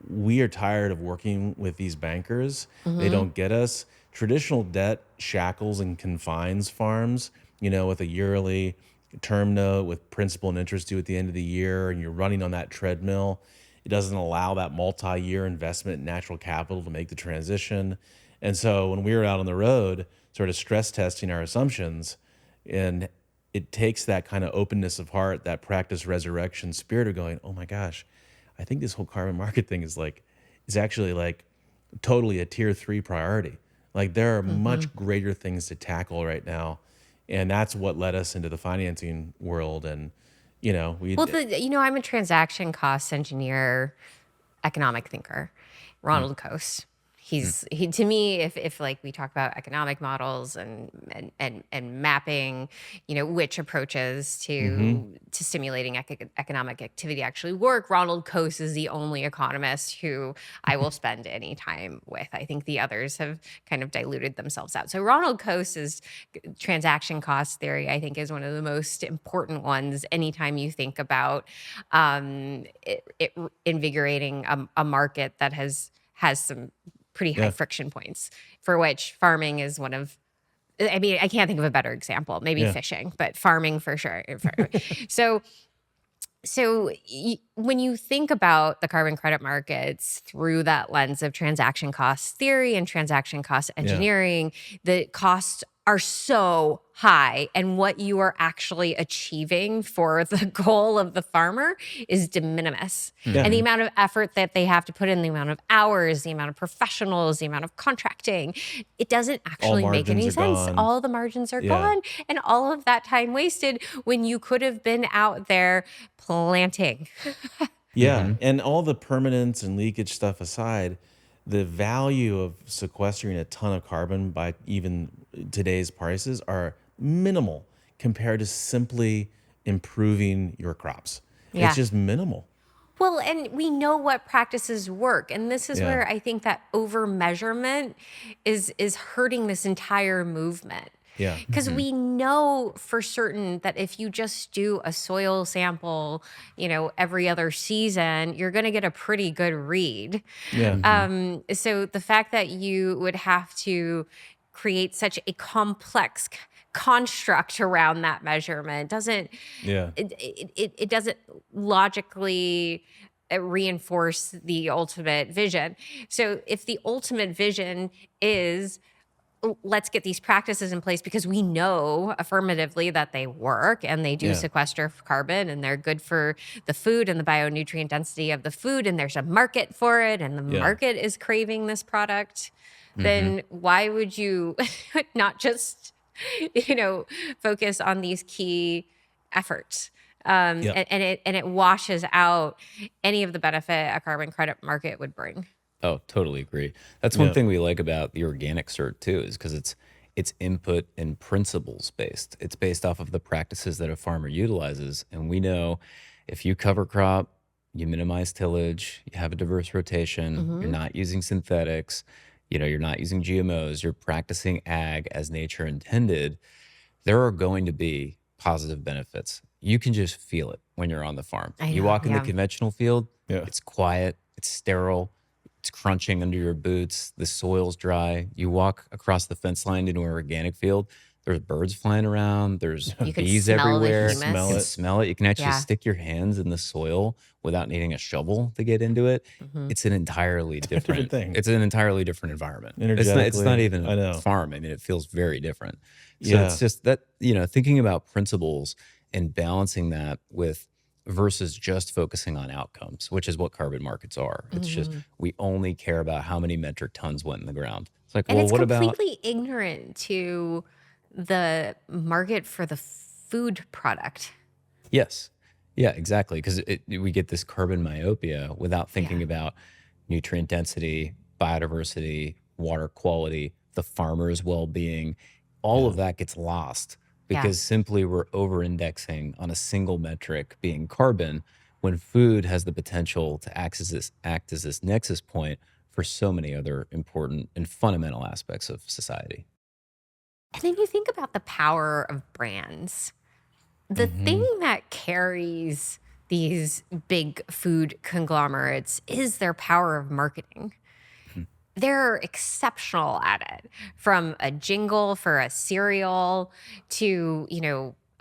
we are tired of working with these bankers. They don't get us. Traditional debt shackles and confines farms, with a yearly term note with principal and interest due at the end of the year, and you're running on that treadmill. It doesn't allow that multi-year investment in natural capital to make the transition. And so when we were out on the road, sort of stress testing our assumptions, and it takes that kind of openness of heart, that practice resurrection spirit of going, oh my gosh, I think this whole carbon market thing is actually like totally a tier 3 priority. Like there are much greater things to tackle right now. And that's what led us into the financing world. And, we, Well, I'm a transaction cost engineer, economic thinker, Ronald Coase. He to me, if like we talk about economic models and mapping, which approaches to stimulating economic activity actually work, Ronald Coase is the only economist who I will spend any time with. I think the others have kind of diluted themselves out. So Ronald Coase's transaction cost theory, I think, is one of the most important ones anytime you think about it invigorating a market that has some pretty high yeah, friction points, for which farming is one of I mean, I can't think of a better example, maybe Yeah. fishing, but farming for sure. So, when you think about the carbon credit markets through that lens of transaction cost theory and transaction cost Yeah. engineering, the costs are so high, and what you are actually achieving for the goal of the farmer is de minimis. Yeah. And the amount of effort that they have to put in, the amount of hours, the amount of professionals, the amount of contracting, it doesn't All actually make margins any are sense. gone. All the margins are Yeah. gone, and all of that time wasted when you could have been out there planting. Yeah, and all the permanence and leakage stuff aside, the value of sequestering a ton of carbon by even today's prices are minimal compared to simply improving your crops. It's Yeah. just minimal. Well, and we know what practices work, and this is Yeah. where I think that over measurement is hurting this entire movement. Yeah. Because we know for certain that if you just do a soil sample, every other season, you're going to get a pretty good read. Yeah. So the fact that you would have to create such a complex construct around that measurement doesn't Yeah. it doesn't logically reinforce the ultimate vision. So if the ultimate vision is let's get these practices in place because we know affirmatively that they work and they do Yeah. sequester carbon and they're good for the food and the bionutrient density of the food, and there's a market for it and the Yeah. market is craving this product, then why would you not just focus on these key efforts? Yep. And it washes out any of the benefit a carbon credit market would bring. Oh, totally agree. That's one Yeah. thing we like about the organic cert too, is because it's input and principles based. It's based off of the practices that a farmer utilizes, and we know if you cover crop, you minimize tillage, you have a diverse rotation, you're not using synthetics, you're not using GMOs, you're practicing ag as nature intended. There are going to be positive benefits. You can just feel it when you're on the farm. I You know, walk in the yeah. conventional field, Yeah. it's quiet, it's sterile, it's crunching under your boots, the soil's dry. You walk across the fence line into an organic field, there's birds flying around, there's You can bees smell the everywhere. humus. You Smell can it. smell it. You can actually Yeah. stick your hands in the soil without needing a shovel to get into it. It's an entirely Different thing. it's an entirely different environment. It's not Energetically, even I a know. farm. I mean, it feels very different. So Yeah. it's just that, thinking about principles and balancing that with versus just focusing on outcomes, which is what carbon markets are. It's just we only care about how many metric tons went in the ground. It's like, And well, it's what about completely ignorant to the market for the food product. yes. Yeah, exactly. Because we get this carbon myopia without thinking Yeah. about nutrient density, biodiversity, water quality, the farmer's well-being. All of that gets lost Yeah. because simply we're over-indexing on a single metric being carbon when food has the potential to act as this nexus point for so many other important and fundamental aspects of society. And then you think about the power of brands. The thing that carries these big food conglomerates is their power of marketing. They're exceptional at it, from a jingle for a cereal to,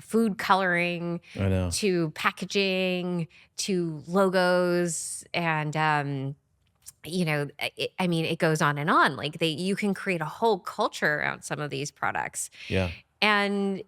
food coloring I know. to packaging to logos and it goes on and on. Like you can create a whole culture around some of these products. Yeah. And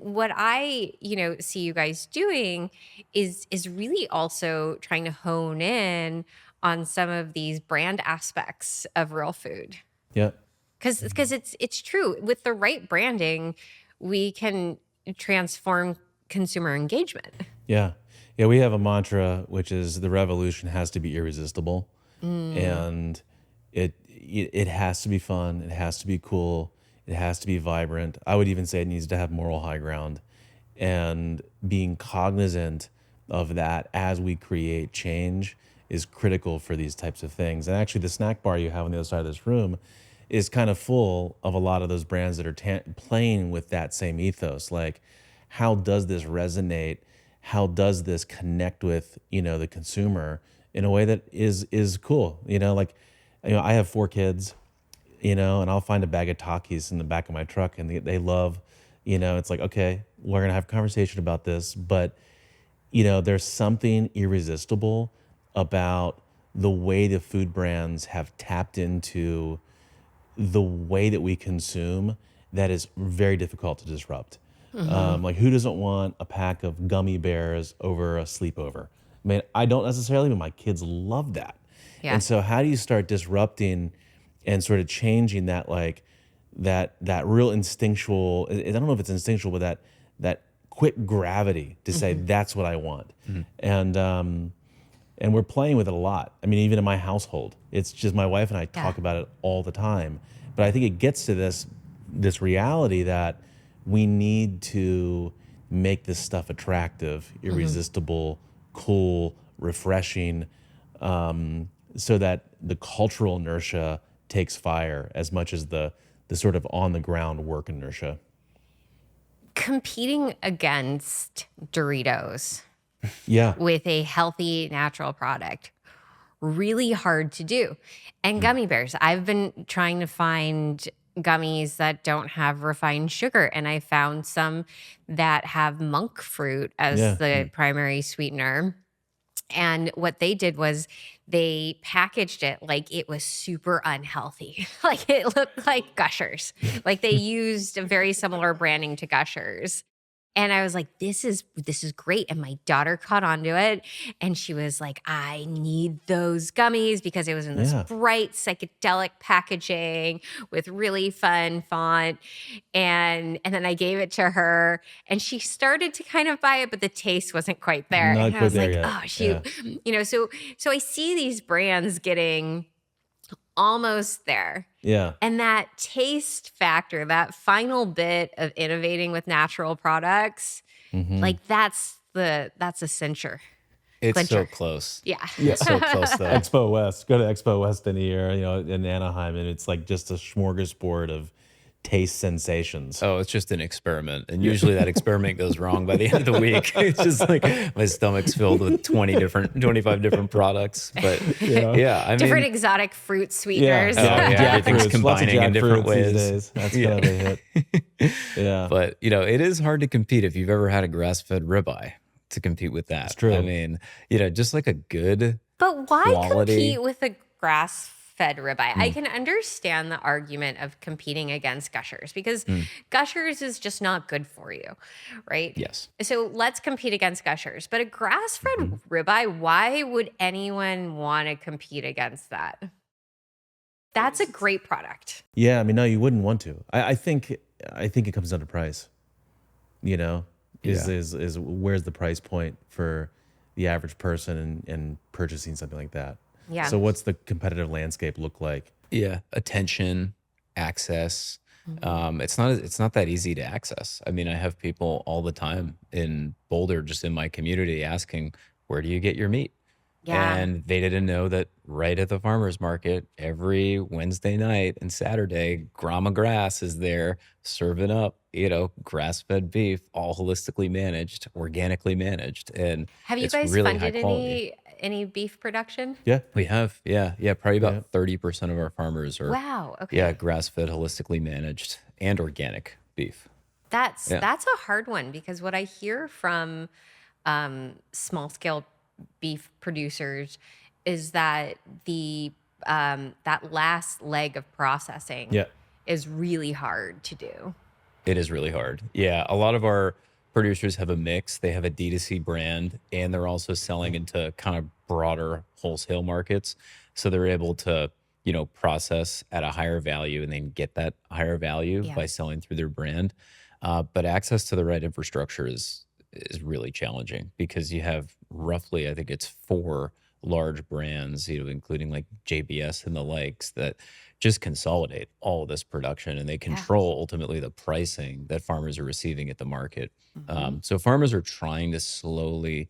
what I, see you guys doing is really also trying to hone in on some of these brand aspects of real food. Yeah. Because it's true. With the right branding, we can transform consumer engagement. Yeah. Yeah. We have a mantra, which is the revolution has to be irresistible. And it has to be fun. It has to be cool. It has to be vibrant. I would even say it needs to have moral high ground. And being cognizant of that as we create change is critical for these types of things. And actually, the snack bar you have on the other side of this room is kind of full of a lot of those brands that are playing with that same ethos. Like, how does this resonate? How does this connect with, the consumer in a way that is cool? I have 4 kids. and I'll find a bag of Takis in the back of my truck, and they love, it's like, okay, we're gonna have a conversation about this, but there's something irresistible about the way the food brands have tapped into the way that we consume that is very difficult to disrupt. Like, who doesn't want a pack of gummy bears over a sleepover? I mean, I don't necessarily, but my kids love that. Yeah. And so, how do you start disrupting and sort of changing that, like that real instinctual? I don't know if it's instinctual, but that quick gravity to say that's what I want, and we're playing with it a lot. I mean, even in my household, it's just my wife and I Yeah. talk about it all the time. But I think it gets to this reality that we need to make this stuff attractive, irresistible, cool, refreshing, so that the cultural inertia takes fire as much as the sort of on the ground work inertia. Competing against Doritos Yeah, with a healthy natural product, really hard to do. And gummy bears, I've been trying to find gummies that don't have refined sugar, and I found some that have monk fruit as yeah, the primary sweetener. And what they did was they packaged it like it was super unhealthy. Like it looked like Gushers. Like they used a very similar branding to Gushers. And I was like, this is great. And my daughter caught onto it, and she was like, I need those gummies, because it was in this yeah. bright psychedelic packaging with really fun font. And then I gave it to her, and she started to kind of buy it, but the taste wasn't quite there. Not And I quite was there like, yet. oh shoot. So I see these brands getting almost there. Yeah. And that taste factor, that final bit of innovating with natural products, like that's a cincher. It's so Clincher. close. Yeah. It's so close though. Expo West. Go to Expo West in a year, in Anaheim, and it's like just a smorgasbord of taste sensations. Oh, it's just an experiment. And usually that experiment goes wrong by the end of the week. It's just like my stomach's filled with 25 different products. But yeah, I Different mean, exotic fruit sweeteners. Oh, yeah, everything's Jackfruits, lots of combining in different jackfruits these ways. days. That's kind of a hit. Yeah. but it is hard to compete if you've ever had a grass-fed ribeye to compete with that. It's true. I mean, just like a good But why quality. compete with a grass-fed ribeye? I can understand the argument of competing against Gushers, because Gushers is just not good for you, right? Yes. So let's compete against Gushers. But a grass-fed ribeye, why would anyone want to compete against that? That's a great product. Yeah, I mean, no, you wouldn't want to. I think it comes down to price. Is where's the price point for the average person and purchasing something like that? Yeah. So what's the competitive landscape look like? Yeah, attention, access. It's not that easy to access. I mean, I have people all the time in Boulder, just in my community, asking, where do you get your meat? Yeah. And they didn't know that right at the farmer's market, every Wednesday night and Saturday, Grandma Grass is there serving up, grass-fed beef, all holistically managed, organically managed. And Have you it's guys really funded high quality. any beef production? Yeah. We have, yeah, probably Yeah. about 30% of our farmers are, Wow. Okay. yeah, grass-fed, holistically managed, and organic beef. That's Yeah. a hard one, because what I hear from small scale beef producers is that that last leg of processing Yeah. is really hard to do. It is really hard. Yeah, a lot of our producers have a mix. They have a D2C brand, and they're also selling into kind of broader wholesale markets. So they're able to, process at a higher value and then get that higher value Yeah. by selling through their brand. But access to the right infrastructure is really challenging, because you have roughly, I think it's 4 large brands, including like JBS and the likes, that just consolidate all of this production, and they control ultimately the pricing that farmers are receiving at the market. So farmers are trying to slowly,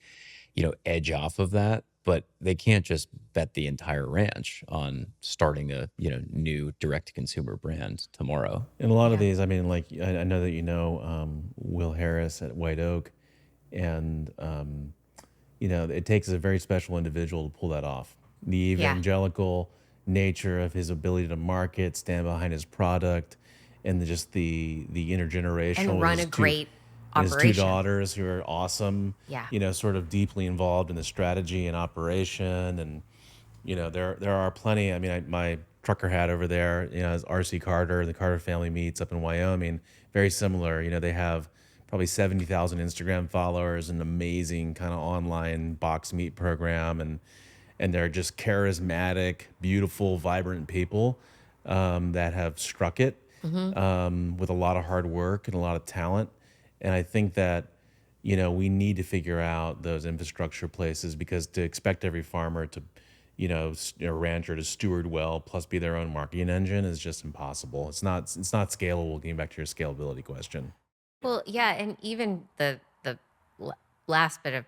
edge off of that, but they can't just bet the entire ranch on starting a, new direct-to-consumer brand tomorrow. And a lot of Yeah. these, I mean, like I know that Will Harris at White Oak, and it takes a very special individual to pull that off. The evangelical, nature of his ability to market, stand behind his product, and just the And intergenerational with run a great his two operation. daughters who are awesome, Yeah. sort of deeply involved in the strategy and operation. And there are plenty. I mean, my trucker hat over there, is RC Carter. The Carter family meets up in Wyoming. Very similar. They have probably 70,000 Instagram followers, an amazing kind of online box meat program, and they're just charismatic, beautiful, vibrant people that have struck it Hmm. with a lot of hard work and a lot of talent. And I think that, we need to figure out those infrastructure places, because to expect every farmer to, rancher to steward well, plus be their own marketing engine, is just impossible. It's not scalable. Getting back to your scalability question. Well, yeah, and even the last bit of,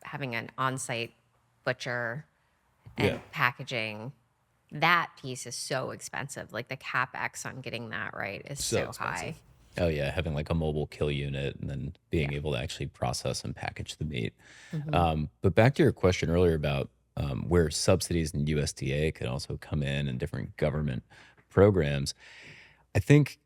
having an on-site butcher Yeah. and packaging, that piece is so expensive. Like the capex on getting that right is So so high. expensive. Oh yeah, having like a mobile kill unit and then being Yeah. able to actually process and package the meat. Hmm. But back to your question earlier about where subsidies and USDA could also come in and different government programs. I think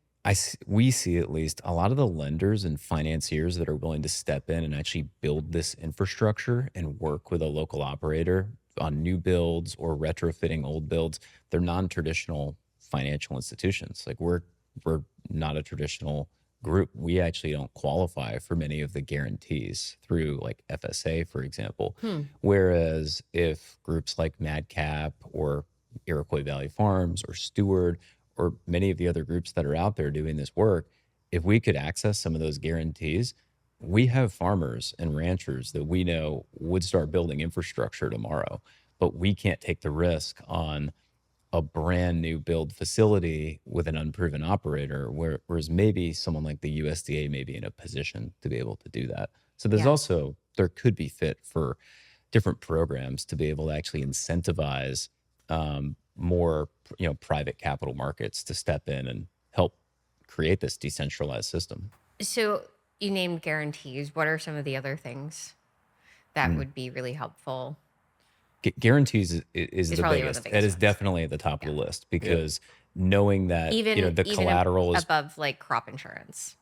we see at least a lot of the lenders and financiers that are willing to step in and actually build this infrastructure and work with a local operator on new builds or retrofitting old builds. They're non-traditional financial institutions. Like we're not a traditional group. We actually don't qualify for many of the guarantees through like FSA, for example. Hmm. Whereas if groups like Madcap or Iroquois Valley Farms or Steward or many of the other groups that are out there doing this work, if we could access some of those guarantees, we have farmers and ranchers that we know would start building infrastructure tomorrow, but we can't take the risk on a brand new build facility with an unproven operator, whereas maybe someone like the USDA may be in a position to be able to do that. So Yeah. there could be fit for different programs to be able to actually incentivize more, private capital markets to step in and help create this decentralized system. So you named guarantees. What are some of the other things that Mm. would be really helpful? Guarantees is Is the probably one of the biggest. It biggest is ones. definitely at the top of Yeah. the list Yep. because knowing that, the Even collateral is, above like crop insurance.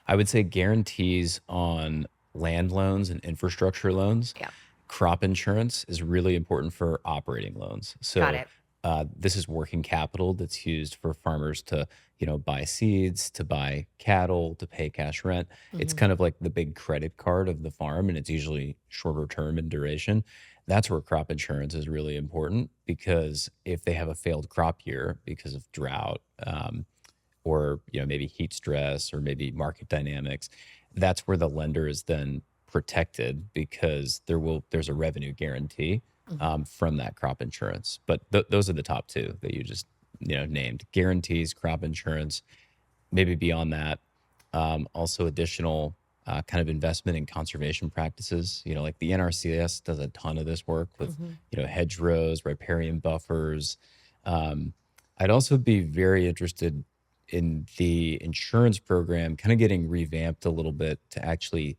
I would say guarantees on land loans and infrastructure loans. Yeah. Crop insurance is really important for operating loans. Got So it. this is working capital that's used for farmers to, buy seeds, to buy cattle, to pay cash rent. It's Hmm. kind of like the big credit card of the farm, and it's usually shorter term in duration. That's where crop insurance is really important because if they have a failed crop year because of drought, or maybe heat stress or maybe market dynamics, that's where the lender is then protected because there's a revenue guarantee Hmm. from that crop insurance. But those are the top two that you just named: guarantees, crop insurance. Maybe beyond that, also additional kind of investment in conservation practices. Like the NRCS does a ton of this work with Hmm. hedgerows, riparian buffers. Um, I'd also be very interested in the insurance program kind of getting revamped a little bit to actually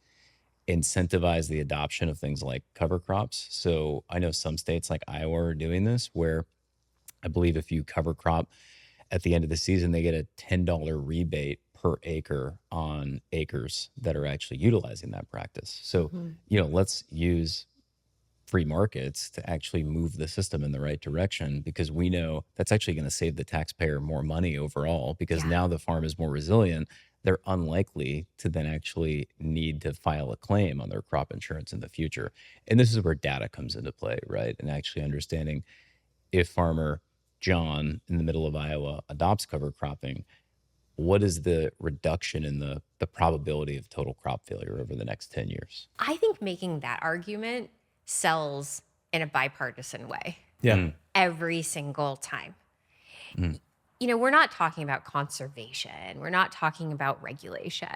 incentivize the adoption of things like cover crops. So I know some states like Iowa are doing this, where I believe if you cover crop at the end of the season, they get a $10 rebate per acre on acres that are actually utilizing that practice. So, Hmm. let's use free markets to actually move the system in the right direction because we know that's actually going to save the taxpayer more money overall because Yeah. now the farm is more resilient. They're unlikely to then actually need to file a claim on their crop insurance in the future. And this is where data comes into play, right? And actually understanding if farmer John in the middle of Iowa adopts cover cropping, what is the reduction in the probability of total crop failure over the next 10 years? I think making that argument sells in a bipartisan way Yeah. Mm, every single time. mm, We're not talking about conservation. We're not talking about regulation.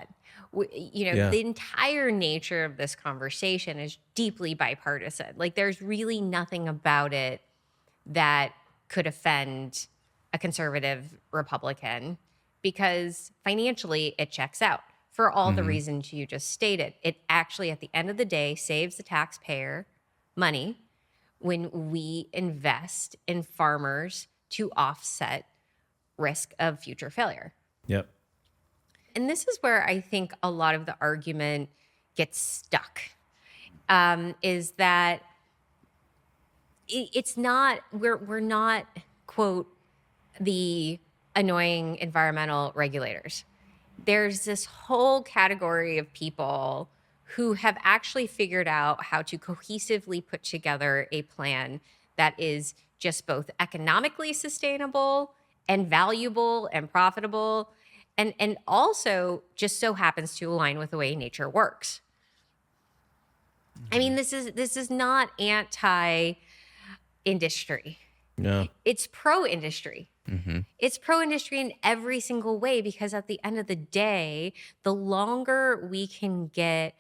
Yeah. The entire nature of this conversation is deeply bipartisan. Like, there's really nothing about it that could offend a conservative Republican because financially it checks out for all the Hmm. reasons you just stated. It actually, at the end of the day, saves the taxpayer money, when we invest in farmers to offset risk of future failure. Yep. And this is where I think a lot of the argument gets stuck, is that it's not, we're not, quote, the annoying environmental regulators. There's this whole category of people who have actually figured out how to cohesively put together a plan that is just both economically sustainable and valuable and profitable, and also just so happens to align with the way nature works. I mean, this is not anti-industry. Yeah. It's pro-industry. It's pro-industry in every single way, because at the end of the day, the longer we can get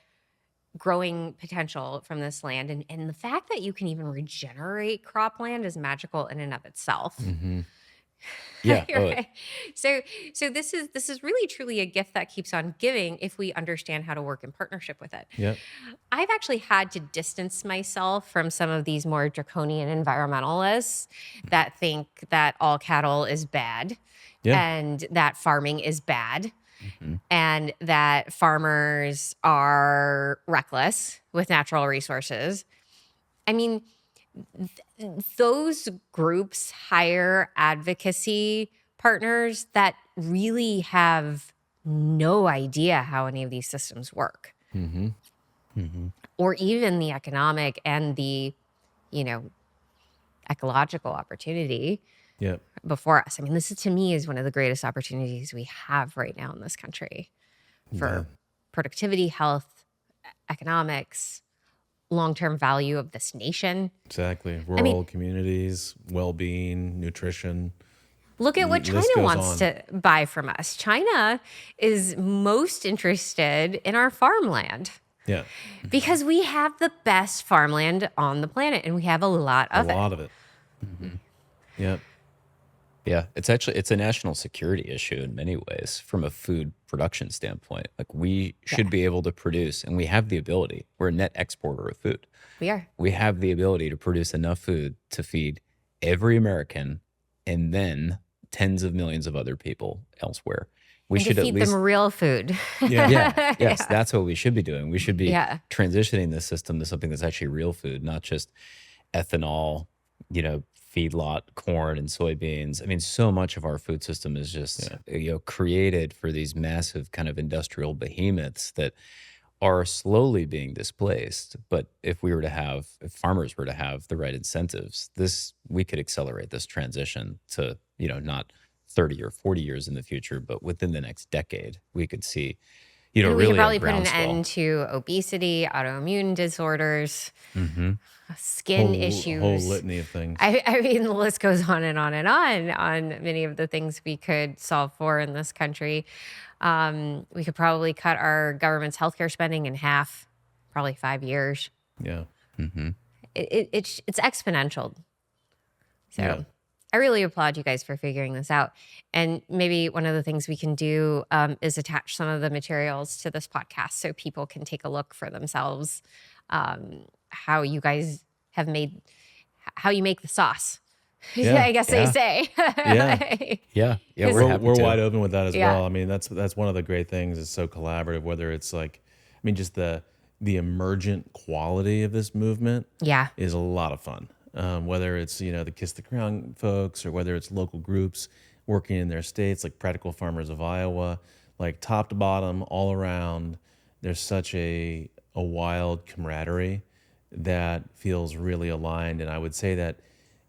growing potential from this land, and the fact that you can even regenerate cropland is magical in and of itself. Yeah. Right? So this is really truly a gift that keeps on giving if we understand how to work in partnership with it. Yep. I've actually had to distance myself from some of these more draconian environmentalists that think that all cattle is bad, Yeah. and that farming is bad, and that farmers are reckless with natural resources. I mean, those groups hire advocacy partners that really have no idea how any of these systems work, or even the economic and the, ecological opportunity Yep. before us. I mean, this is, to me, is one of the greatest opportunities we have right now in this country for productivity, health, economics, long-term value of this nation. Exactly. Rural communities, well-being, nutrition. Look at what China List goes wants on. to buy from us. China is most interested in our farmland Yeah. because we have the best farmland on the planet, and we have a lot A of it. lot of it. Yep. Yeah, it's a national security issue in many ways from a food production standpoint. Like, we should be able to produce, and we have the ability. We're a net exporter of food. We are. We have the ability to produce enough food to feed every American and then tens of millions of other people elsewhere. We And to should at feed least them real food. yeah, yes, that's what we should be doing. We should be Yeah. transitioning the system to something that's actually real food, not just ethanol, feedlot corn and soybeans. I mean, so much of our food system is just created for these massive kind of industrial behemoths that are slowly being displaced. But if farmers were to have the right incentives, we could accelerate this transition to, not 30 or 40 years in the future, but within the next decade, we could see, And we really could a probably put an groundswell. end to obesity, autoimmune disorders, Mm-hmm. skin Whole issues. litany of things. I mean, the list goes on and on and on many of the things we could solve for in this country. We could probably cut our government's healthcare spending in half, probably 5 years. Yeah. Mm-hmm. It's exponential. So Yeah. I really applaud you guys for figuring this out. And maybe one of the things we can do is attach some of the materials to this podcast so people can take a look for themselves, how you guys have how you make the sauce. Yeah. I guess they say. Yeah. Yeah, We're, happy we're to. wide open with that as Yeah. well. I mean, that's one of the great things. It's so collaborative. Whether it's just the emergent quality of this movement Yeah. is a lot of fun. Whether it's the Kiss the Crown folks, or whether it's local groups working in their states, like Practical Farmers of Iowa, like top to bottom, all around, there's such a wild camaraderie that feels really aligned. And I would say that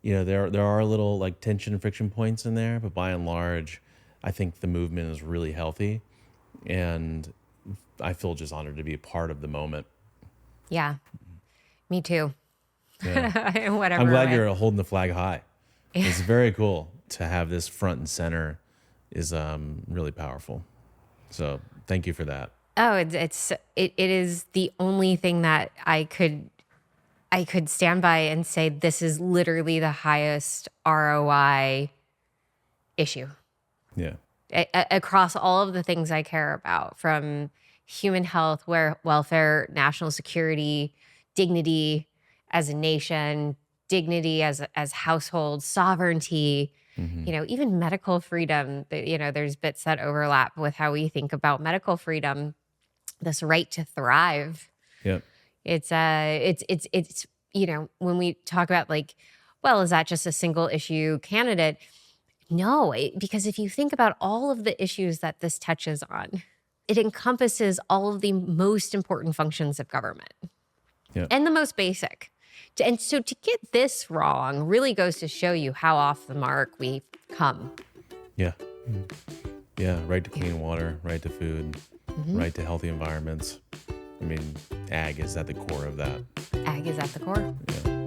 there are little like tension and friction points in there, but by and large, I think the movement is really healthy, and I feel just honored to be a part of the moment. Yeah. Me too. Yeah. In whatever I'm glad way. you're holding the flag high. It's very cool to have this front and center. Is really powerful. So thank you for that. Oh, it is the only thing that I could stand by and say this is literally the highest ROI issue Yeah. across all of the things I care about, from human health, welfare, national security, dignity as a nation, dignity as household sovereignty, Hmm. even medical freedom. There's bits that overlap with how we think about medical freedom, this right to thrive. Yep. It's when we talk about like, well, is that just a single issue candidate? No, because if you think about all of the issues that this touches on, it encompasses all of the most important functions of government Yep. and the most basic. And so to get this wrong really goes to show you how off the mark we've come. Yeah. Yeah. Right to clean water, right to food, Mhm. right to healthy environments. I mean, ag is at the core of that. Ag is at the core. Yeah.